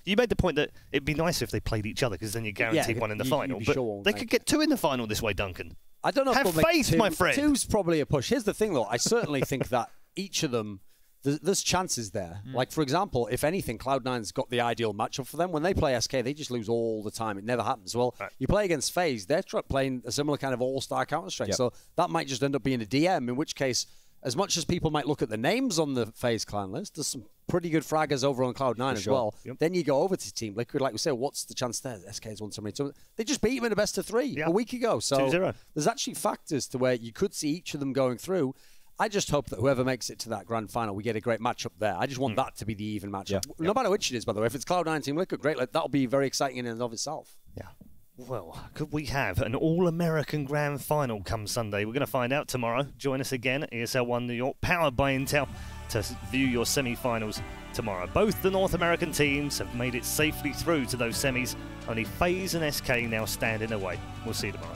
You made the point that it'd be nice if they played each other because then you're guaranteed one in the final. But they could get 2 in the final this way, Duncan. I don't know. Have faith, my friend. 2's probably a push. Here's the thing, though. I certainly think that each of them, there's chances there. Like, for example, if anything, Cloud9's got the ideal matchup for them. When they play SK, they just lose all the time. It never happens. Well, you play against FaZe, they're playing a similar kind of all-star Counter-Strike. So that might just end up being a DM, in which case, as much as people might look at the names on the FaZe clan list, there's some pretty good fraggers over on Cloud9 as well. Then you go over to Team Liquid, like we say, what's the chance there? SK's won so many. They just beat him in a best of 3 a week ago. So 2-0. There's actually factors to where you could see each of them going through. I just hope that whoever makes it to that grand final, we get a great matchup there. I just want that to be the even matchup. No matter which it is, by the way. If it's Cloud9 Team Liquid, great. That'll be very exciting in and of itself. Yeah. Well, could we have an all-American grand final come Sunday? We're going to find out tomorrow. Join us again at ESL One New York, powered by Intel, to view your semi-finals tomorrow. Both the North American teams have made it safely through to those semis. Only FaZe and SK now stand in the way. We'll see you tomorrow.